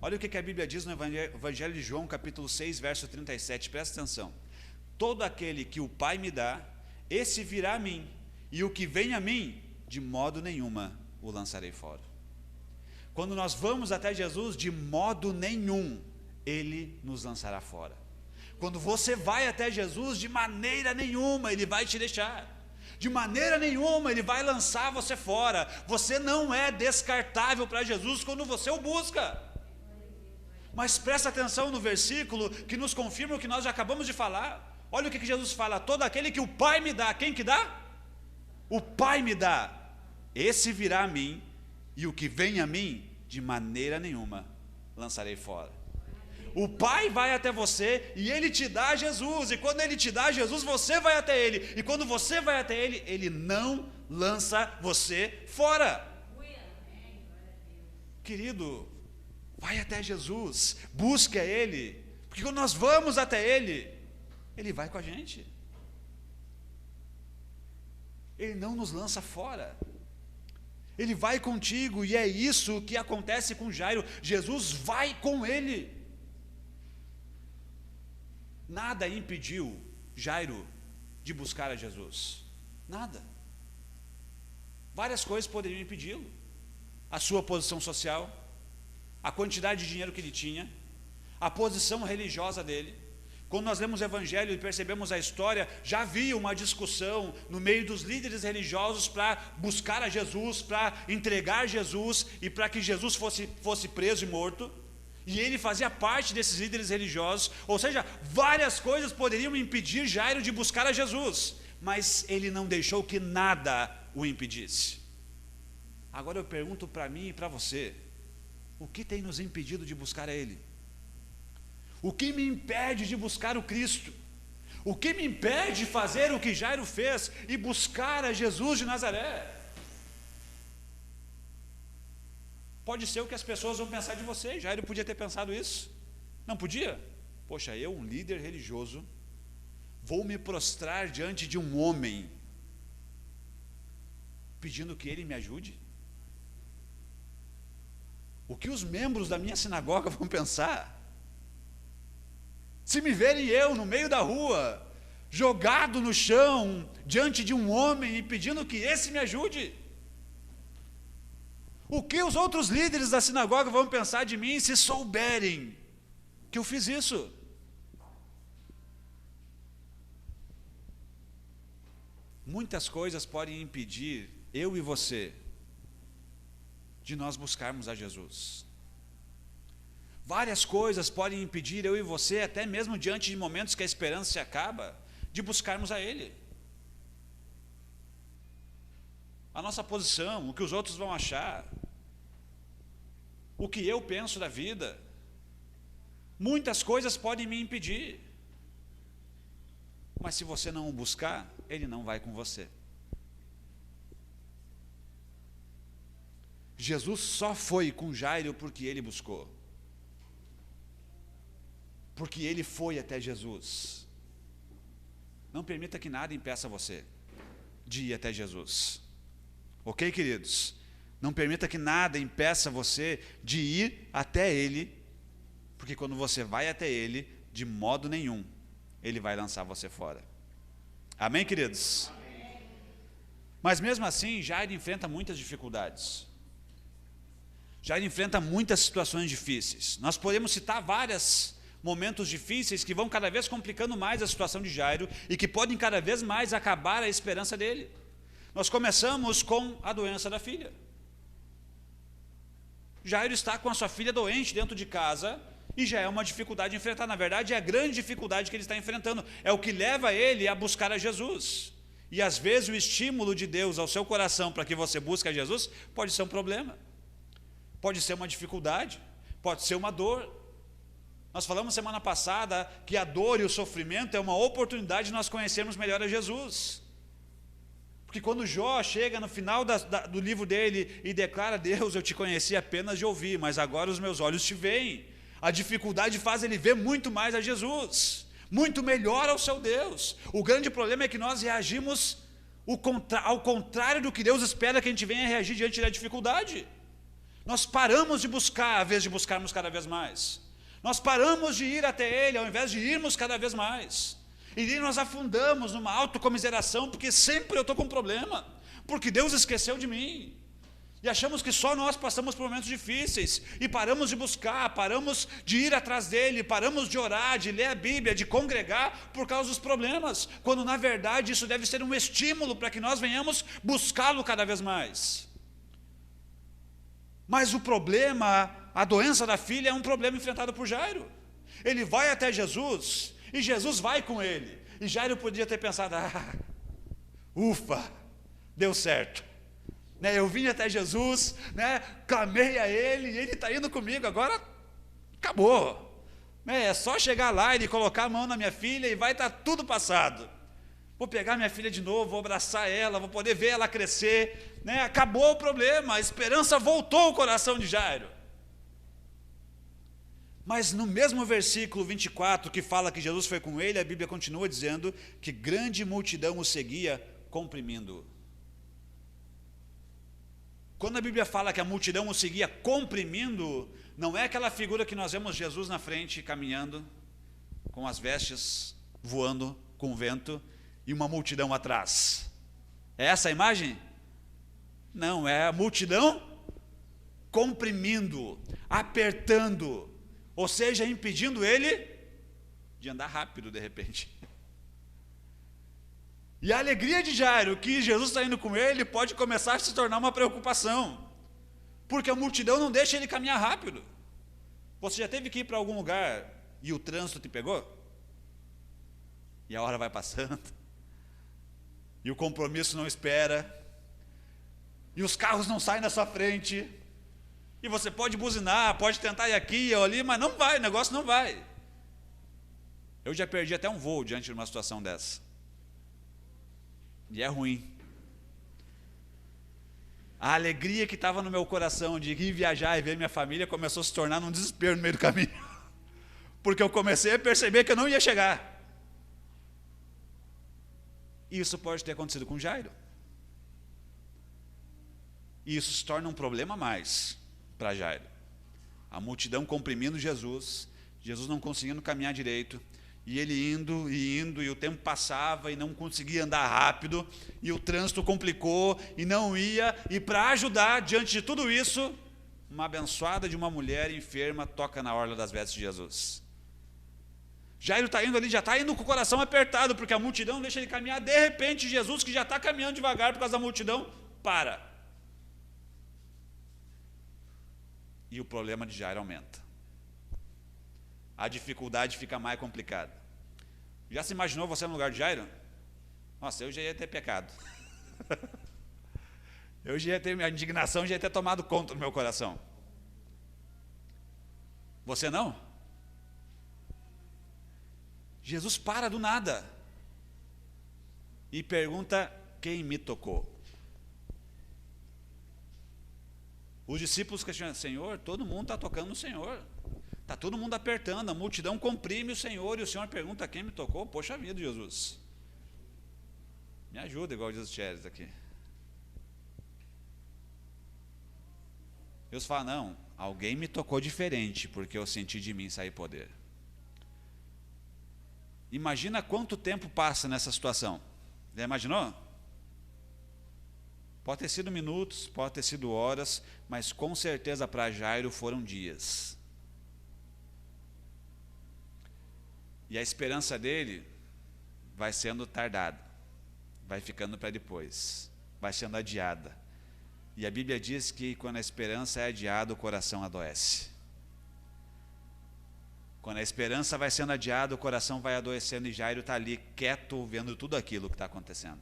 S1: Olha o que a Bíblia diz no Evangelho de João, capítulo 6, verso 37, presta atenção. Todo aquele que o Pai me dá, esse virá a mim, e o que vem a mim, de modo nenhuma o lançarei fora. Quando nós vamos até Jesus, de modo nenhum Ele nos lançará fora. Quando você vai até Jesus, de maneira nenhuma Ele vai te deixar. De maneira nenhuma Ele vai lançar você fora. Você não é descartável para Jesus quando você o busca. Mas presta atenção no versículo que nos confirma o que nós já acabamos de falar. Olha o que Jesus fala: todo aquele que o Pai me dá. Quem que dá? O Pai me dá. Esse virá a mim, e o que vem a mim, de maneira nenhuma lançarei fora. O Pai vai até você e Ele te dá Jesus. E quando Ele te dá Jesus, você vai até Ele. E quando você vai até Ele, Ele não lança você fora. Querido, vai até Jesus, busque a Ele, porque quando nós vamos até Ele, Ele vai com a gente. Ele não nos lança fora. Ele vai contigo, e é isso que acontece com Jairo. Jesus vai com ele. Nada impediu Jairo de buscar a Jesus. Nada. Várias coisas poderiam impedi-lo. A sua posição social, a quantidade de dinheiro que ele tinha, a posição religiosa dele. Quando nós lemos o Evangelho e percebemos a história, já havia uma discussão no meio dos líderes religiosos para buscar a Jesus, para entregar Jesus e para que Jesus fosse preso e morto. E ele fazia parte desses líderes religiosos. Ou seja, várias coisas poderiam impedir Jairo de buscar a Jesus, mas ele não deixou que nada o impedisse. Agora eu pergunto para mim e para você: o que tem nos impedido de buscar a Ele? O que me impede de buscar o Cristo? O que me impede de fazer o que Jairo fez e buscar a Jesus de Nazaré? Pode ser o que as pessoas vão pensar de você. Jairo podia ter pensado isso. Não podia? Poxa, eu, um líder religioso, vou me prostrar diante de um homem pedindo que ele me ajude? O que os membros da minha sinagoga vão pensar? Se me verem eu no meio da rua, jogado no chão, diante de um homem e pedindo que esse me ajude? O que os outros líderes da sinagoga vão pensar de mim se souberem que eu fiz isso? Muitas coisas podem impedir eu e você de nós buscarmos a Jesus. Várias coisas podem impedir eu e você, até mesmo diante de momentos que a esperança se acaba, de buscarmos a Ele. A nossa posição, o que os outros vão achar, o que eu penso da vida, muitas coisas podem me impedir. Mas se você não o buscar, Ele não vai com você. Jesus só foi com Jairo porque ele buscou. Porque ele foi até Jesus. Não permita que nada impeça você de ir até Jesus. Ok, queridos? Não permita que nada impeça você de ir até Ele, porque quando você vai até Ele, de modo nenhum, Ele vai lançar você fora. Amém, queridos? Amém. Mas mesmo assim, Jairo enfrenta muitas dificuldades. Jairo enfrenta muitas situações difíceis. Nós podemos citar vários momentos difíceis que vão cada vez complicando mais a situação de Jairo e que podem cada vez mais acabar a esperança dele. Nós começamos com a doença da filha. Jairo está com a sua filha doente dentro de casa e já é uma dificuldade enfrentar. Na verdade, é a grande dificuldade que ele está enfrentando. É o que leva ele a buscar a Jesus. E às vezes o estímulo de Deus ao seu coração para que você busque a Jesus pode ser um problema. Pode ser uma dificuldade, pode ser uma dor. Nós falamos semana passada que a dor e o sofrimento é uma oportunidade de nós conhecermos melhor a Jesus. Porque quando Jó chega no final do livro dele e declara: Deus, eu te conheci apenas de ouvir, mas agora os meus olhos te veem. A dificuldade faz ele ver muito mais a Jesus, muito melhor ao seu Deus. O grande problema é que nós reagimos ao contrário do que Deus espera que a gente venha reagir diante da dificuldade. Nós paramos de buscar, ao invés de buscarmos cada vez mais. Nós paramos de ir até Ele, ao invés de irmos cada vez mais. E nós afundamos numa autocomiseração, porque sempre eu estou com problema, porque Deus esqueceu de mim. E achamos que só nós passamos por momentos difíceis, e paramos de buscar, paramos de ir atrás dEle, paramos de orar, de ler a Bíblia, de congregar por causa dos problemas, quando na verdade isso deve ser um estímulo para que nós venhamos buscá-lo cada vez mais. Mas o problema, a doença da filha é um problema enfrentado por Jairo. Ele vai até Jesus, e Jesus vai com ele, e Jairo podia ter pensado, ufa, deu certo. Eu vim até Jesus, clamei a Ele, e Ele está indo comigo, agora acabou. É só chegar lá e colocar a mão na minha filha e vai estar tudo passado. Vou pegar minha filha de novo, vou abraçar ela, vou poder ver ela crescer. Acabou o problema, a esperança voltou ao coração de Jairo. Mas no mesmo versículo 24, que fala que Jesus foi com ele, a Bíblia continua dizendo que grande multidão o seguia, comprimindo-o. Quando a Bíblia fala que a multidão o seguia comprimindo, não é aquela figura que nós vemos Jesus na frente caminhando, com as vestes voando com o vento e uma multidão atrás. É essa a imagem? Não, é a multidão comprimindo, apertando, ou seja, impedindo ele de andar rápido de repente. E a alegria de Jairo, que Jesus está indo com ele, pode começar a se tornar uma preocupação, porque a multidão não deixa ele caminhar rápido. Você já teve que ir para algum lugar e o trânsito te pegou? E a hora vai passando, e o compromisso não espera, e os carros não saem na sua frente, e você pode buzinar, pode tentar ir aqui ou ali, mas não vai, o negócio não vai. Eu já perdi até um voo diante de uma situação dessa. E é ruim. A alegria que estava no meu coração de ir viajar e ver minha família começou a se tornar num desespero no meio do caminho. Porque eu comecei a perceber que eu não ia chegar. E isso pode ter acontecido com Jairo. E isso se torna um problema a mais para Jairo. A multidão comprimindo Jesus, Jesus não conseguindo caminhar direito, e ele indo, e o tempo passava, e não conseguia andar rápido, e o trânsito complicou, e não ia, e para ajudar, diante de tudo isso, uma abençoada de uma mulher enferma toca na orla das vestes de Jesus. Jairo está indo ali, já está indo com o coração apertado, porque a multidão deixa ele caminhar, de repente Jesus, que já está caminhando devagar por causa da multidão, para. E o problema de Jairo aumenta. A dificuldade fica mais complicada. Já se imaginou você no lugar de Jairo? Nossa, eu já ia ter pecado. Eu já ia ter, a indignação já ia ter tomado conta do meu coração. Você não? Jesus para do nada e pergunta: quem me tocou? Os discípulos questionam: Senhor, todo mundo está tocando no Senhor. Está todo mundo apertando, a multidão comprime o Senhor, e o Senhor pergunta: quem me tocou? Poxa vida, Jesus. Me ajuda, igual diz os Cheres aqui. Jesus fala: não, alguém me tocou diferente, porque eu senti de mim sair poder. Imagina quanto tempo passa nessa situação. Já imaginou? Pode ter sido minutos, pode ter sido horas, mas com certeza para Jairo foram dias. E a esperança dele vai sendo tardada, vai ficando para depois, vai sendo adiada. E a Bíblia diz que quando a esperança é adiada, o coração adoece. Quando a esperança vai sendo adiada, o coração vai adoecendo, e Jairo está ali quieto, vendo tudo aquilo que está acontecendo.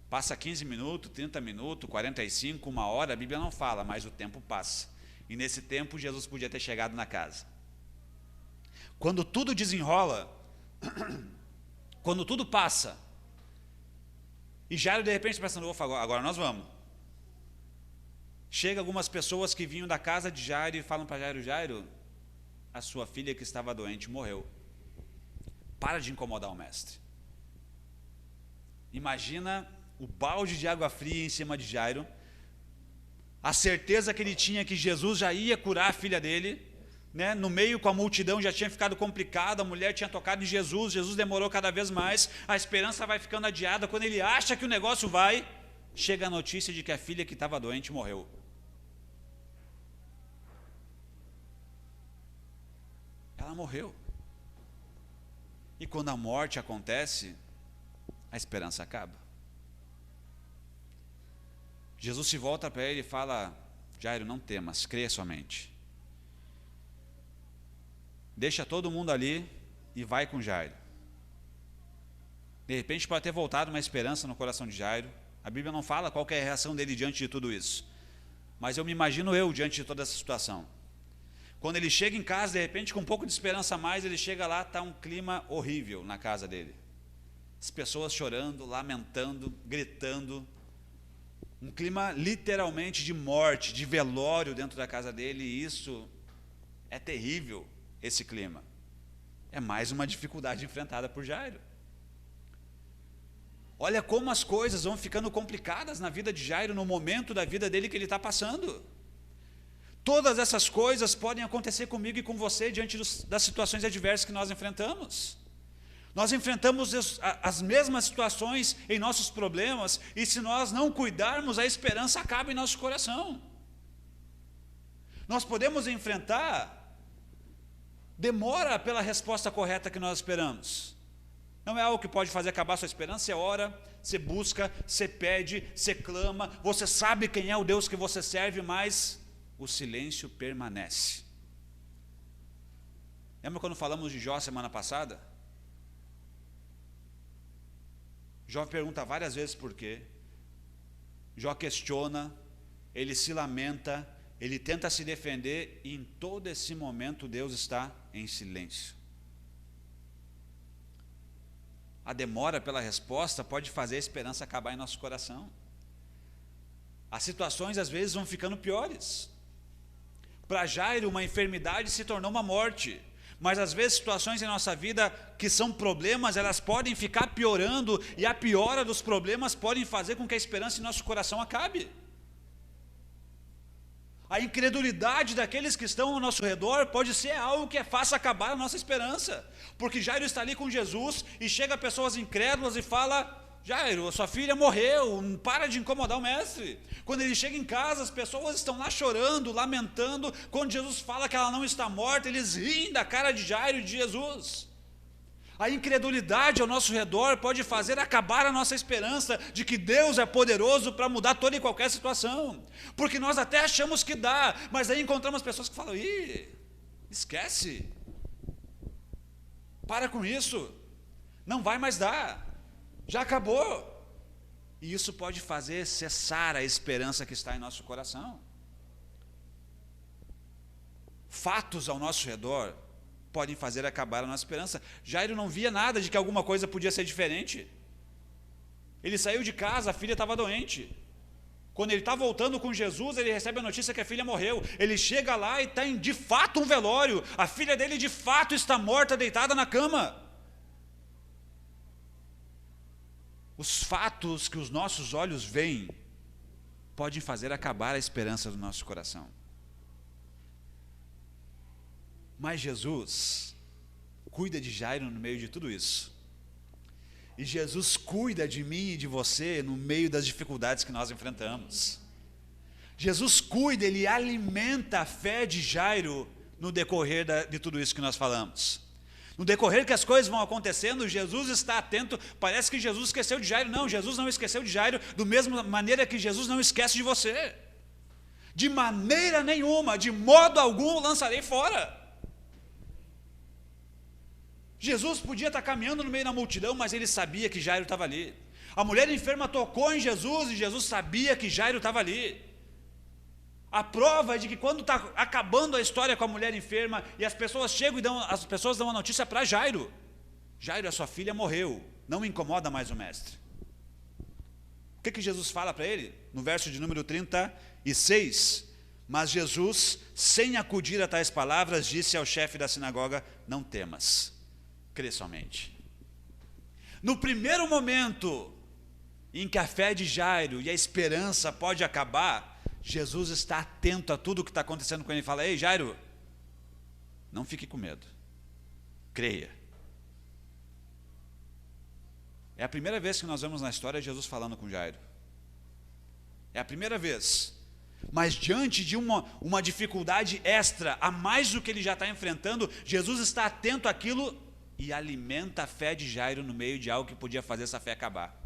S1: Passa 15 minutos, 30 minutos, 45, uma hora, a Bíblia não fala, mas o tempo passa. E nesse tempo Jesus podia ter chegado na casa. Quando tudo desenrola, quando tudo passa, e Jairo de repente pensando: agora nós vamos. Chega algumas pessoas que vinham da casa de Jairo e falam para Jairo: Jairo, a sua filha que estava doente morreu. Para de incomodar o mestre. Imagina o balde de água fria em cima de Jairo. a certeza que ele tinha que Jesus já ia curar a filha dele, né? No meio com a multidão já tinha ficado complicado, a mulher tinha tocado em Jesus, Jesus demorou cada vez mais, a esperança vai ficando adiada, quando ele acha que o negócio vai, chega a notícia de que a filha que estava doente morreu. Ela morreu. E quando a morte acontece, a esperança acaba. Jesus se volta para ele e fala: Jairo, não temas, creia somente. Deixa todo mundo ali e vai com Jairo. De repente pode ter voltado uma esperança no coração de Jairo. A Bíblia não fala qual que é a reação dele diante de tudo isso. Mas eu me imagino eu diante de toda essa situação. Quando ele chega em casa, de repente com um pouco de esperança a mais, ele chega lá, está um clima horrível na casa dele. As pessoas chorando, lamentando, gritando. Um clima literalmente de morte, de velório dentro da casa dele, e isso é terrível, esse clima. É mais uma dificuldade enfrentada por Jairo. Olha como as coisas vão ficando complicadas na vida de Jairo, no momento da vida dele que ele está passando. Todas essas coisas podem acontecer comigo e com você diante das situações adversas que nós enfrentamos. Nós enfrentamos as mesmas situações em nossos problemas, e se nós não cuidarmos, a esperança acaba em nosso coração. Nós podemos enfrentar, demora pela resposta correta que nós esperamos. Não é algo que pode fazer acabar a sua esperança. Você ora, você busca, você pede, você clama, você sabe quem é o Deus que você serve, mas o silêncio permanece. Lembra quando falamos de Jó semana passada? Jó pergunta várias vezes por quê. Jó questiona, ele se lamenta, ele tenta se defender, e em todo esse momento Deus está em silêncio. A demora pela resposta pode fazer a esperança acabar em nosso coração. As situações às vezes vão ficando piores. Para Jairo, uma enfermidade se tornou uma morte. Mas às vezes situações em nossa vida que são problemas, elas podem ficar piorando, e a piora dos problemas podem fazer com que a esperança em nosso coração acabe. A incredulidade daqueles que estão ao nosso redor pode ser algo que faça acabar a nossa esperança. Porque Jairo está ali com Jesus e chega pessoas incrédulas e fala: Jairo, sua filha morreu, para de incomodar o mestre. Quando ele chega em casa, as pessoas estão lá chorando, lamentando. Quando Jesus fala que ela não está morta, eles riem da cara de Jairo e de Jesus. A incredulidade ao nosso redor pode fazer acabar a nossa esperança de que Deus é poderoso para mudar toda e qualquer situação. Porque nós até achamos que dá, mas aí encontramos pessoas que falam: esquece, para com isso, não vai mais dar, já acabou. E isso pode fazer cessar a esperança que está em nosso coração. Fatos ao nosso redor podem fazer acabar a nossa esperança. Jairo não via nada de que alguma coisa podia ser diferente. Ele saiu de casa, a filha estava doente. Quando ele está voltando com Jesus, ele recebe a notícia que a filha morreu. Ele chega lá e está em de fato um velório. A filha dele de fato está morta, deitada na cama. Os fatos que os nossos olhos veem podem fazer acabar a esperança do nosso coração. Mas Jesus cuida de Jairo no meio de tudo isso. E Jesus cuida de mim e de você no meio das dificuldades que nós enfrentamos. Jesus cuida, Ele alimenta a fé de Jairo no decorrer de tudo isso que nós falamos. No decorrer que as coisas vão acontecendo, Jesus está atento. Parece que Jesus esqueceu de Jairo. Não, Jesus não esqueceu de Jairo, da mesma maneira que Jesus não esquece de você. De maneira nenhuma, de modo algum, lançarei fora. Jesus podia estar caminhando no meio da multidão, mas ele sabia que Jairo estava ali. A mulher enferma tocou em Jesus e Jesus sabia que Jairo estava ali. A prova é de que quando está acabando a história com a mulher enferma e as pessoas chegam e as pessoas dão a notícia para Jairo: Jairo, a sua filha morreu, não incomoda mais o mestre. O que Jesus fala para ele? No verso de número 36, mas Jesus, sem acudir a tais palavras, disse ao chefe da sinagoga: não temas, crê somente. No primeiro momento em que a fé de Jairo e a esperança pode acabar, Jesus está atento a tudo o que está acontecendo com ele e fala: ei, Jairo, não fique com medo, creia. É a primeira vez que nós vemos na história Jesus falando com Jairo. É a primeira vez. Mas diante de uma dificuldade extra, a mais do que ele já está enfrentando, Jesus está atento àquilo e alimenta a fé de Jairo no meio de algo que podia fazer essa fé acabar.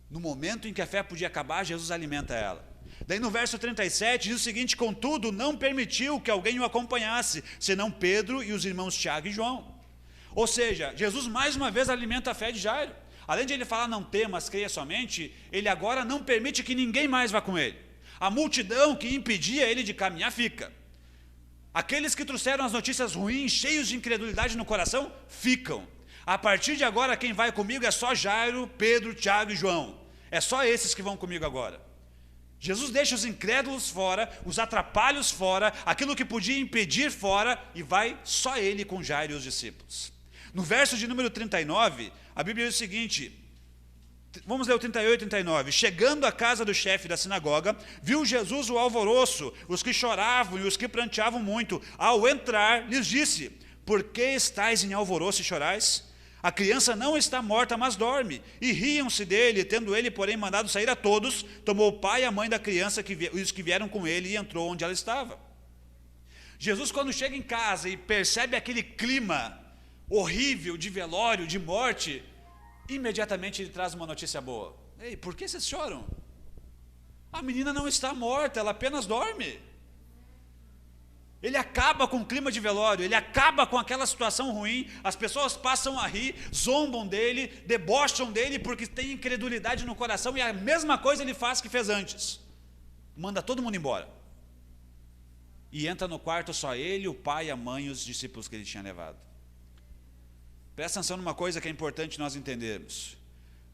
S1: No momento em que a fé podia acabar, Jesus alimenta ela. Daí no verso 37 diz o seguinte: contudo, não permitiu que alguém o acompanhasse, senão Pedro e os irmãos Tiago e João. Ou seja, Jesus mais uma vez alimenta a fé de Jairo. Além de ele falar não temas, creia somente, ele agora não permite que ninguém mais vá com ele. A multidão que impedia ele de caminhar fica. Aqueles que trouxeram as notícias ruins, cheios de incredulidade no coração, ficam. A partir de agora quem vai comigo é só Jairo, Pedro, Tiago e João. É só esses que vão comigo agora. Jesus deixa os incrédulos fora, os atrapalhos fora, aquilo que podia impedir fora, e vai só ele com Jairo e os discípulos. No verso de número 39, a Bíblia diz o seguinte, vamos ler o 38 e 39. Chegando à casa do chefe da sinagoga, viu Jesus o alvoroço, os que choravam e os que pranteavam muito. Ao entrar, lhes disse: por que estáis em alvoroço e chorais? A criança não está morta, mas dorme. E riam-se dele, tendo ele, porém, mandado sair a todos, tomou o pai e a mãe da criança e os que vieram com ele, e entrou onde ela estava. Jesus, quando chega em casa e percebe aquele clima horrível de velório, de morte, imediatamente ele traz uma notícia boa. Ei, por que vocês choram? A menina não está morta, ela apenas dorme. Ele acaba com o clima de velório, ele acaba com aquela situação ruim, as pessoas passam a rir, zombam dele, debocham dele porque tem incredulidade no coração, e a mesma coisa ele faz que fez antes. Manda todo mundo embora. E entra no quarto só ele, o pai, a mãe e os discípulos que ele tinha levado. Presta atenção numa coisa que é importante nós entendermos.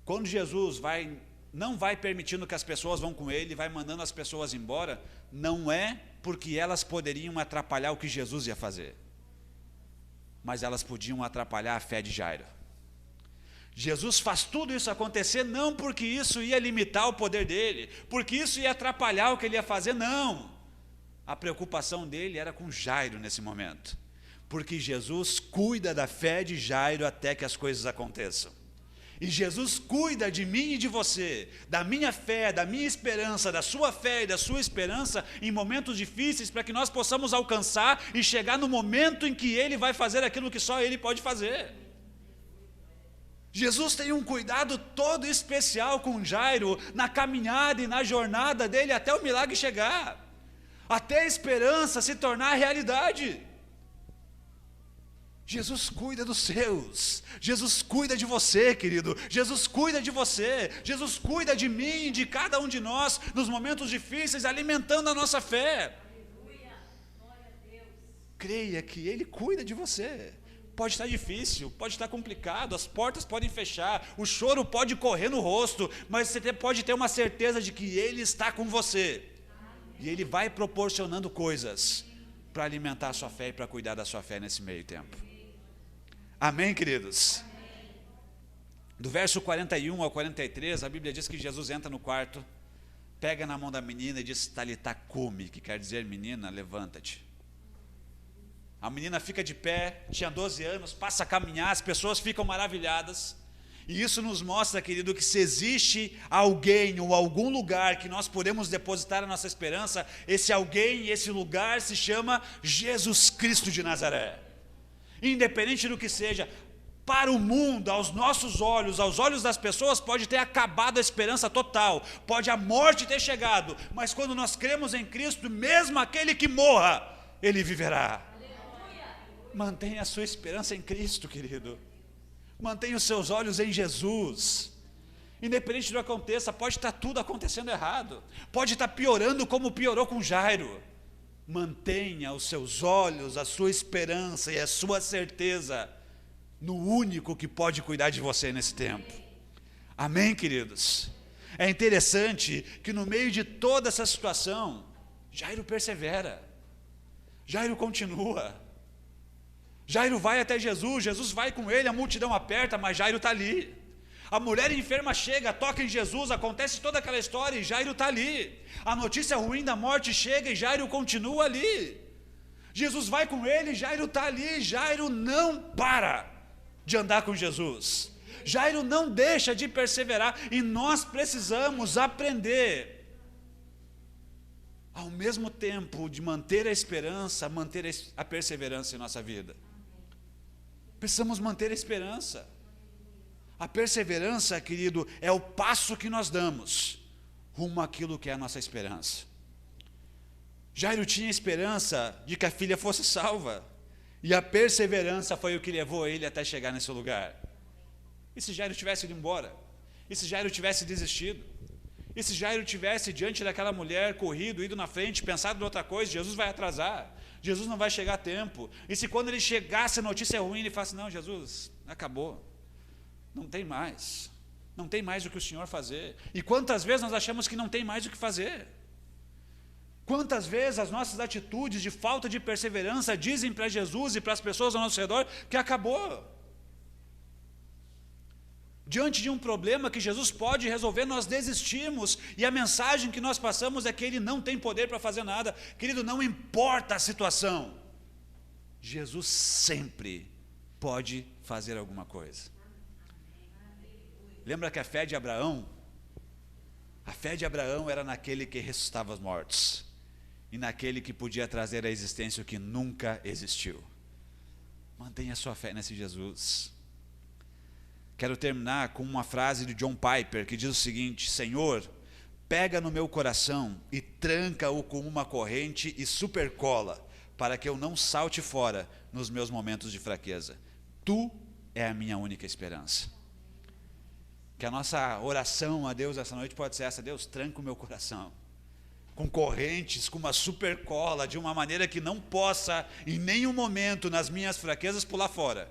S1: Quando Jesus não vai permitindo que as pessoas vão com ele, vai mandando as pessoas embora, não é porque elas poderiam atrapalhar o que Jesus ia fazer, mas elas podiam atrapalhar a fé de Jairo. Jesus faz tudo isso acontecer não porque isso ia limitar o poder dele, porque isso ia atrapalhar o que ele ia fazer, não. A preocupação dele era com Jairo nesse momento, porque Jesus cuida da fé de Jairo até que as coisas aconteçam. E Jesus cuida de mim e de você, da minha fé, da minha esperança, da sua fé e da sua esperança em momentos difíceis, para que nós possamos alcançar e chegar no momento em que Ele vai fazer aquilo que só Ele pode fazer. Jesus tem um cuidado todo especial com Jairo na caminhada e na jornada dele até o milagre chegar, até a esperança se tornar realidade. Jesus cuida dos seus, Jesus cuida de você, querido, Jesus cuida de você, Jesus cuida de mim, de cada um de nós, nos momentos difíceis, alimentando a nossa fé. Aleluia. Glória a Deus. Creia que Ele cuida de você. Pode estar difícil, pode estar complicado, as portas podem fechar, o choro pode correr no rosto, mas você pode ter uma certeza de que Ele está com você. E Ele vai proporcionando coisas para alimentar a sua fé e para cuidar da sua fé nesse meio tempo. Amém, queridos? Amém. Do verso 41 ao 43, a Bíblia diz que Jesus entra no quarto, pega na mão da menina e diz: Talitá cumi, que quer dizer: menina, levanta-te. A menina fica de pé, tinha 12 anos, passa a caminhar, as pessoas ficam maravilhadas. E isso nos mostra, querido, que se existe alguém ou algum lugar que nós podemos depositar a nossa esperança, esse alguém e esse lugar se chama Jesus Cristo de Nazaré. Independente do que seja, para o mundo, aos nossos olhos, aos olhos das pessoas, pode ter acabado a esperança total, pode a morte ter chegado, mas quando nós cremos em Cristo, mesmo aquele que morra, ele viverá. Mantenha a sua esperança em Cristo, querido. Mantenha os seus olhos em Jesus. Independente do que aconteça, pode estar tudo acontecendo errado, pode estar piorando como piorou com Jairo. Mantenha os seus olhos, a sua esperança e a sua certeza no único que pode cuidar de você nesse tempo. Amém, queridos? É interessante que no meio de toda essa situação, Jairo persevera, Jairo continua, Jairo vai até Jesus, Jesus vai com ele, a multidão aperta, mas Jairo está ali. A mulher enferma chega, toca em Jesus, acontece toda aquela história e Jairo está ali. A notícia ruim da morte chega e Jairo continua ali. Jesus vai com ele e Jairo está ali. Jairo não para de andar com Jesus. Jairo não deixa de perseverar. E nós precisamos aprender, ao mesmo tempo de manter a esperança, manter a perseverança em nossa vida. Precisamos manter a esperança. A perseverança, querido, é o passo que nós damos rumo àquilo que é a nossa esperança. Jairo tinha esperança de que a filha fosse salva, e a perseverança foi o que levou ele até chegar nesse lugar. E se Jairo tivesse ido embora? E se Jairo tivesse desistido? E se Jairo tivesse diante daquela mulher corrido, ido na frente, pensado em outra coisa? Jesus vai atrasar, Jesus não vai chegar a tempo. E se quando ele chegasse a notícia ruim, ele falasse: não, Jesus, acabou, não tem mais o que o Senhor fazer. E quantas vezes nós achamos que não tem mais o que fazer? Quantas vezes as nossas atitudes de falta de perseverança dizem para Jesus e para as pessoas ao nosso redor que acabou. Diante de um problema que Jesus pode resolver, nós desistimos, e a mensagem que nós passamos é que Ele não tem poder para fazer nada. Querido, não importa a situação, Jesus sempre pode fazer alguma coisa. Lembra que a fé de Abraão? A fé de Abraão era naquele que ressuscitava os mortos, e naquele que podia trazer à existência o que nunca existiu. Mantenha a sua fé nesse Jesus. Quero terminar com uma frase de John Piper, que diz o seguinte: Senhor, pega no meu coração e tranca-o com uma corrente e supercola, para que eu não salte fora nos meus momentos de fraqueza. Tu é a minha única esperança. Que a nossa oração a Deus essa noite pode ser essa: Deus, tranca o meu coração com correntes, com uma supercola, de uma maneira que não possa em nenhum momento nas minhas fraquezas pular fora,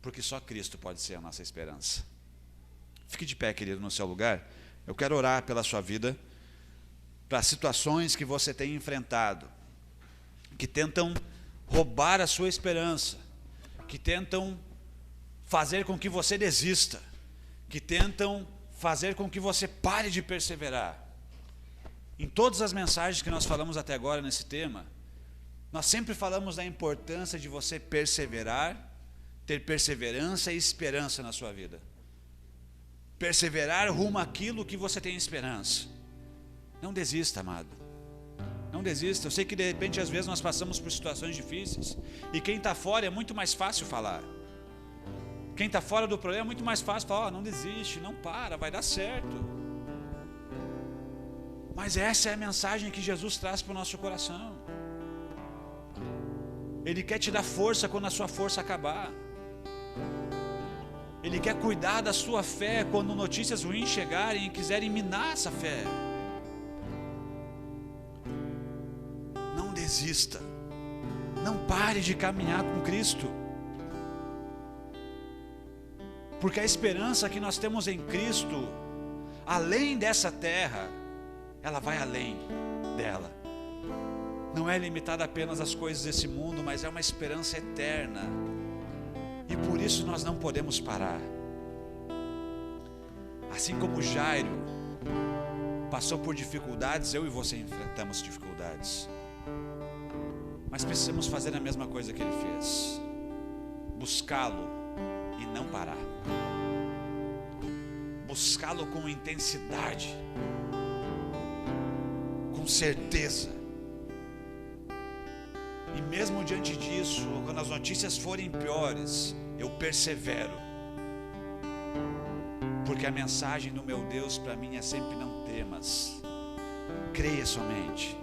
S1: porque só Cristo pode ser a nossa esperança. Fique de pé, querido, no seu lugar. Eu quero orar pela sua vida, para situações que você tem enfrentado, que tentam roubar a sua esperança, que tentam fazer com que você desista, que tentam fazer com que você pare de perseverar. Em todas as mensagens que nós falamos até agora nesse tema, nós sempre falamos da importância de você perseverar, ter perseverança e esperança na sua vida. Perseverar rumo àquilo que você tem esperança. Não desista, amado. Não desista. Eu sei que de repente às vezes nós passamos por situações difíceis, e quem está fora é muito mais fácil falar. Quem está fora do problema é muito mais fácil falar: não desiste, não para, vai dar certo. Mas essa é a mensagem que Jesus traz para o nosso coração. Ele quer te dar força quando a sua força acabar. Ele quer cuidar da sua fé quando notícias ruins chegarem e quiserem minar essa fé. Não desista. Não pare de caminhar com Cristo. Porque a esperança que nós temos em Cristo, além dessa terra, ela vai além dela. Não é limitada apenas às coisas desse mundo, mas é uma esperança eterna. E por isso nós não podemos parar. Assim como Jairo passou por dificuldades, eu e você enfrentamos dificuldades. Mas precisamos fazer a mesma coisa que ele fez: buscá-lo e não parar. Buscá-lo com intensidade, com certeza. E mesmo diante disso, quando as notícias forem piores, eu persevero, porque a mensagem do meu Deus para mim é sempre: não temas, creia somente.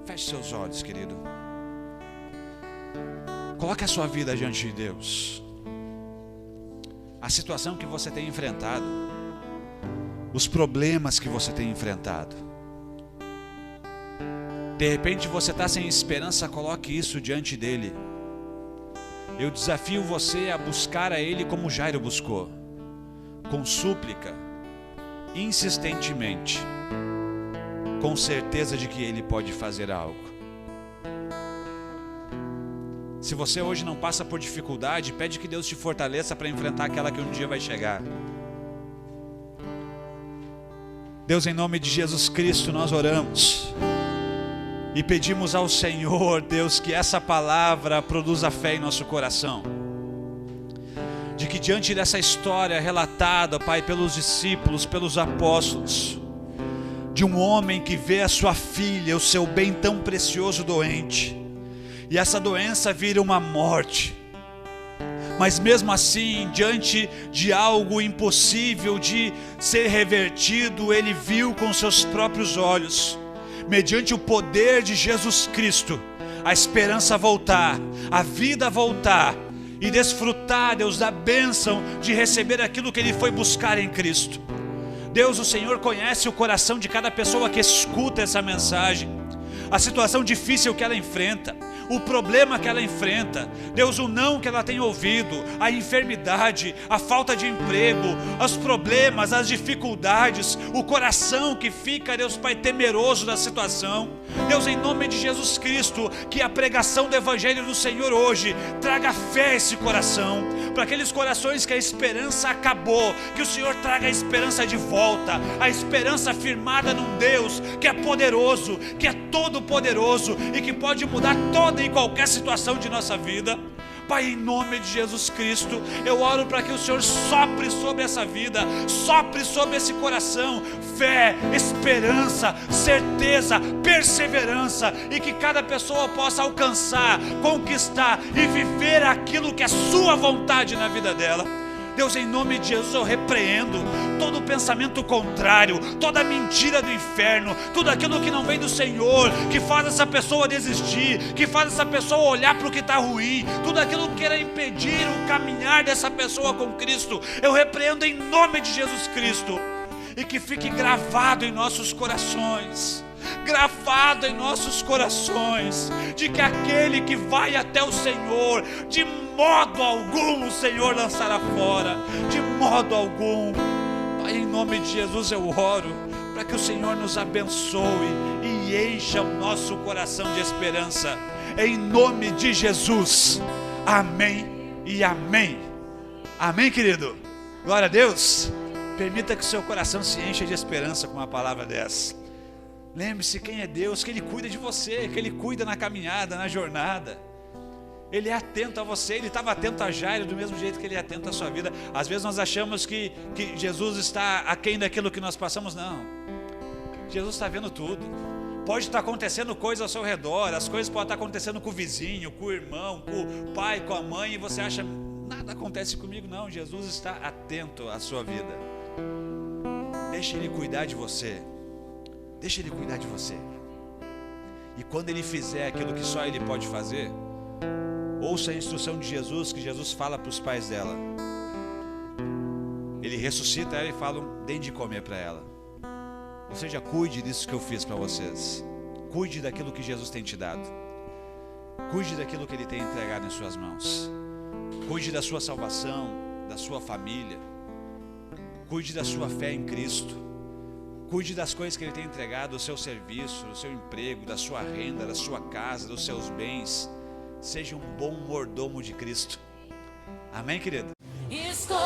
S1: Feche seus olhos, querido. Coloque a sua vida diante de Deus. A situação que você tem enfrentado, os problemas que você tem enfrentado. De repente você está sem esperança, coloque isso diante dele. Eu desafio você a buscar a ele como Jairo buscou, com súplica, insistentemente, com certeza de que ele pode fazer algo. Se você hoje não passa por dificuldade, pede que Deus te fortaleça para enfrentar aquela que um dia vai chegar. Deus, em nome de Jesus Cristo, nós oramos e pedimos ao Senhor, Deus, que essa palavra produza fé em nosso coração. De que diante dessa história relatada, Pai, pelos discípulos, pelos apóstolos, de um homem que vê a sua filha, o seu bem tão precioso, doente, e essa doença vira uma morte, mas mesmo assim, diante de algo impossível de ser revertido, ele viu com seus próprios olhos, mediante o poder de Jesus Cristo, a esperança voltar, a vida voltar, e desfrutar, Deus, da bênção de receber aquilo que ele foi buscar em Cristo. Deus, o Senhor conhece o coração de cada pessoa que escuta essa mensagem, a situação difícil que ela enfrenta, o problema que ela enfrenta, Deus, o não que ela tem ouvido, a enfermidade, a falta de emprego, os problemas, as dificuldades, o coração que fica, Deus Pai, temeroso da situação. Deus, em nome de Jesus Cristo, que a pregação do Evangelho do Senhor hoje traga fé a esse coração, para aqueles corações que a esperança acabou, que o Senhor traga a esperança de volta, a esperança firmada num Deus que é poderoso, que é todo poderoso e que pode mudar toda e qualquer situação de nossa vida. Pai, em nome de Jesus Cristo, eu oro para que o Senhor sopre sobre essa vida, sopre sobre esse coração, fé, esperança, certeza, perseverança, e que cada pessoa possa alcançar, conquistar e viver aquilo que é sua vontade na vida dela. Deus, em nome de Jesus, eu repreendo todo pensamento contrário, toda mentira do inferno, tudo aquilo que não vem do Senhor, que faz essa pessoa desistir, que faz essa pessoa olhar para o que está ruim, tudo aquilo que queira impedir o caminhar dessa pessoa com Cristo, eu repreendo em nome de Jesus Cristo, e que fique gravado em nossos corações, gravado em nossos corações, de que aquele que vai até o Senhor, de modo algum o Senhor lançará fora, de modo algum. Pai, em nome de Jesus eu oro, para que o Senhor nos abençoe e encha o nosso coração de esperança, em nome de Jesus, amém e amém. Amém, querido? Glória a Deus. Permita que o seu coração se encha de esperança com uma palavra dessa. Lembre-se quem é Deus, que Ele cuida de você, que Ele cuida na caminhada, na jornada. Ele é atento a você, Ele estava atento a Jairo do mesmo jeito que Ele é atento à sua vida. Às vezes nós achamos que Jesus está aquém daquilo que nós passamos. Não, Jesus está vendo tudo. Pode estar acontecendo coisas ao seu redor, as coisas podem estar acontecendo com o vizinho, com o irmão, com o pai, com a mãe, e você acha, nada acontece comigo. Não, Jesus está atento à sua vida. Deixe Ele cuidar de você. Deixa Ele cuidar de você. E quando Ele fizer aquilo que só Ele pode fazer, ouça a instrução de Jesus, que Jesus fala para os pais dela. Ele ressuscita ela e fala: deem de comer para ela. Ou seja, cuide disso que eu fiz para vocês. Cuide daquilo que Jesus tem te dado. Cuide daquilo que Ele tem entregado em suas mãos. Cuide da sua salvação, da sua família. Cuide da sua fé em Cristo. Cuide das coisas que Ele tem entregado, do seu serviço, do seu emprego, da sua renda, da sua casa, dos seus bens. Seja um bom mordomo de Cristo. Amém, querido? Estou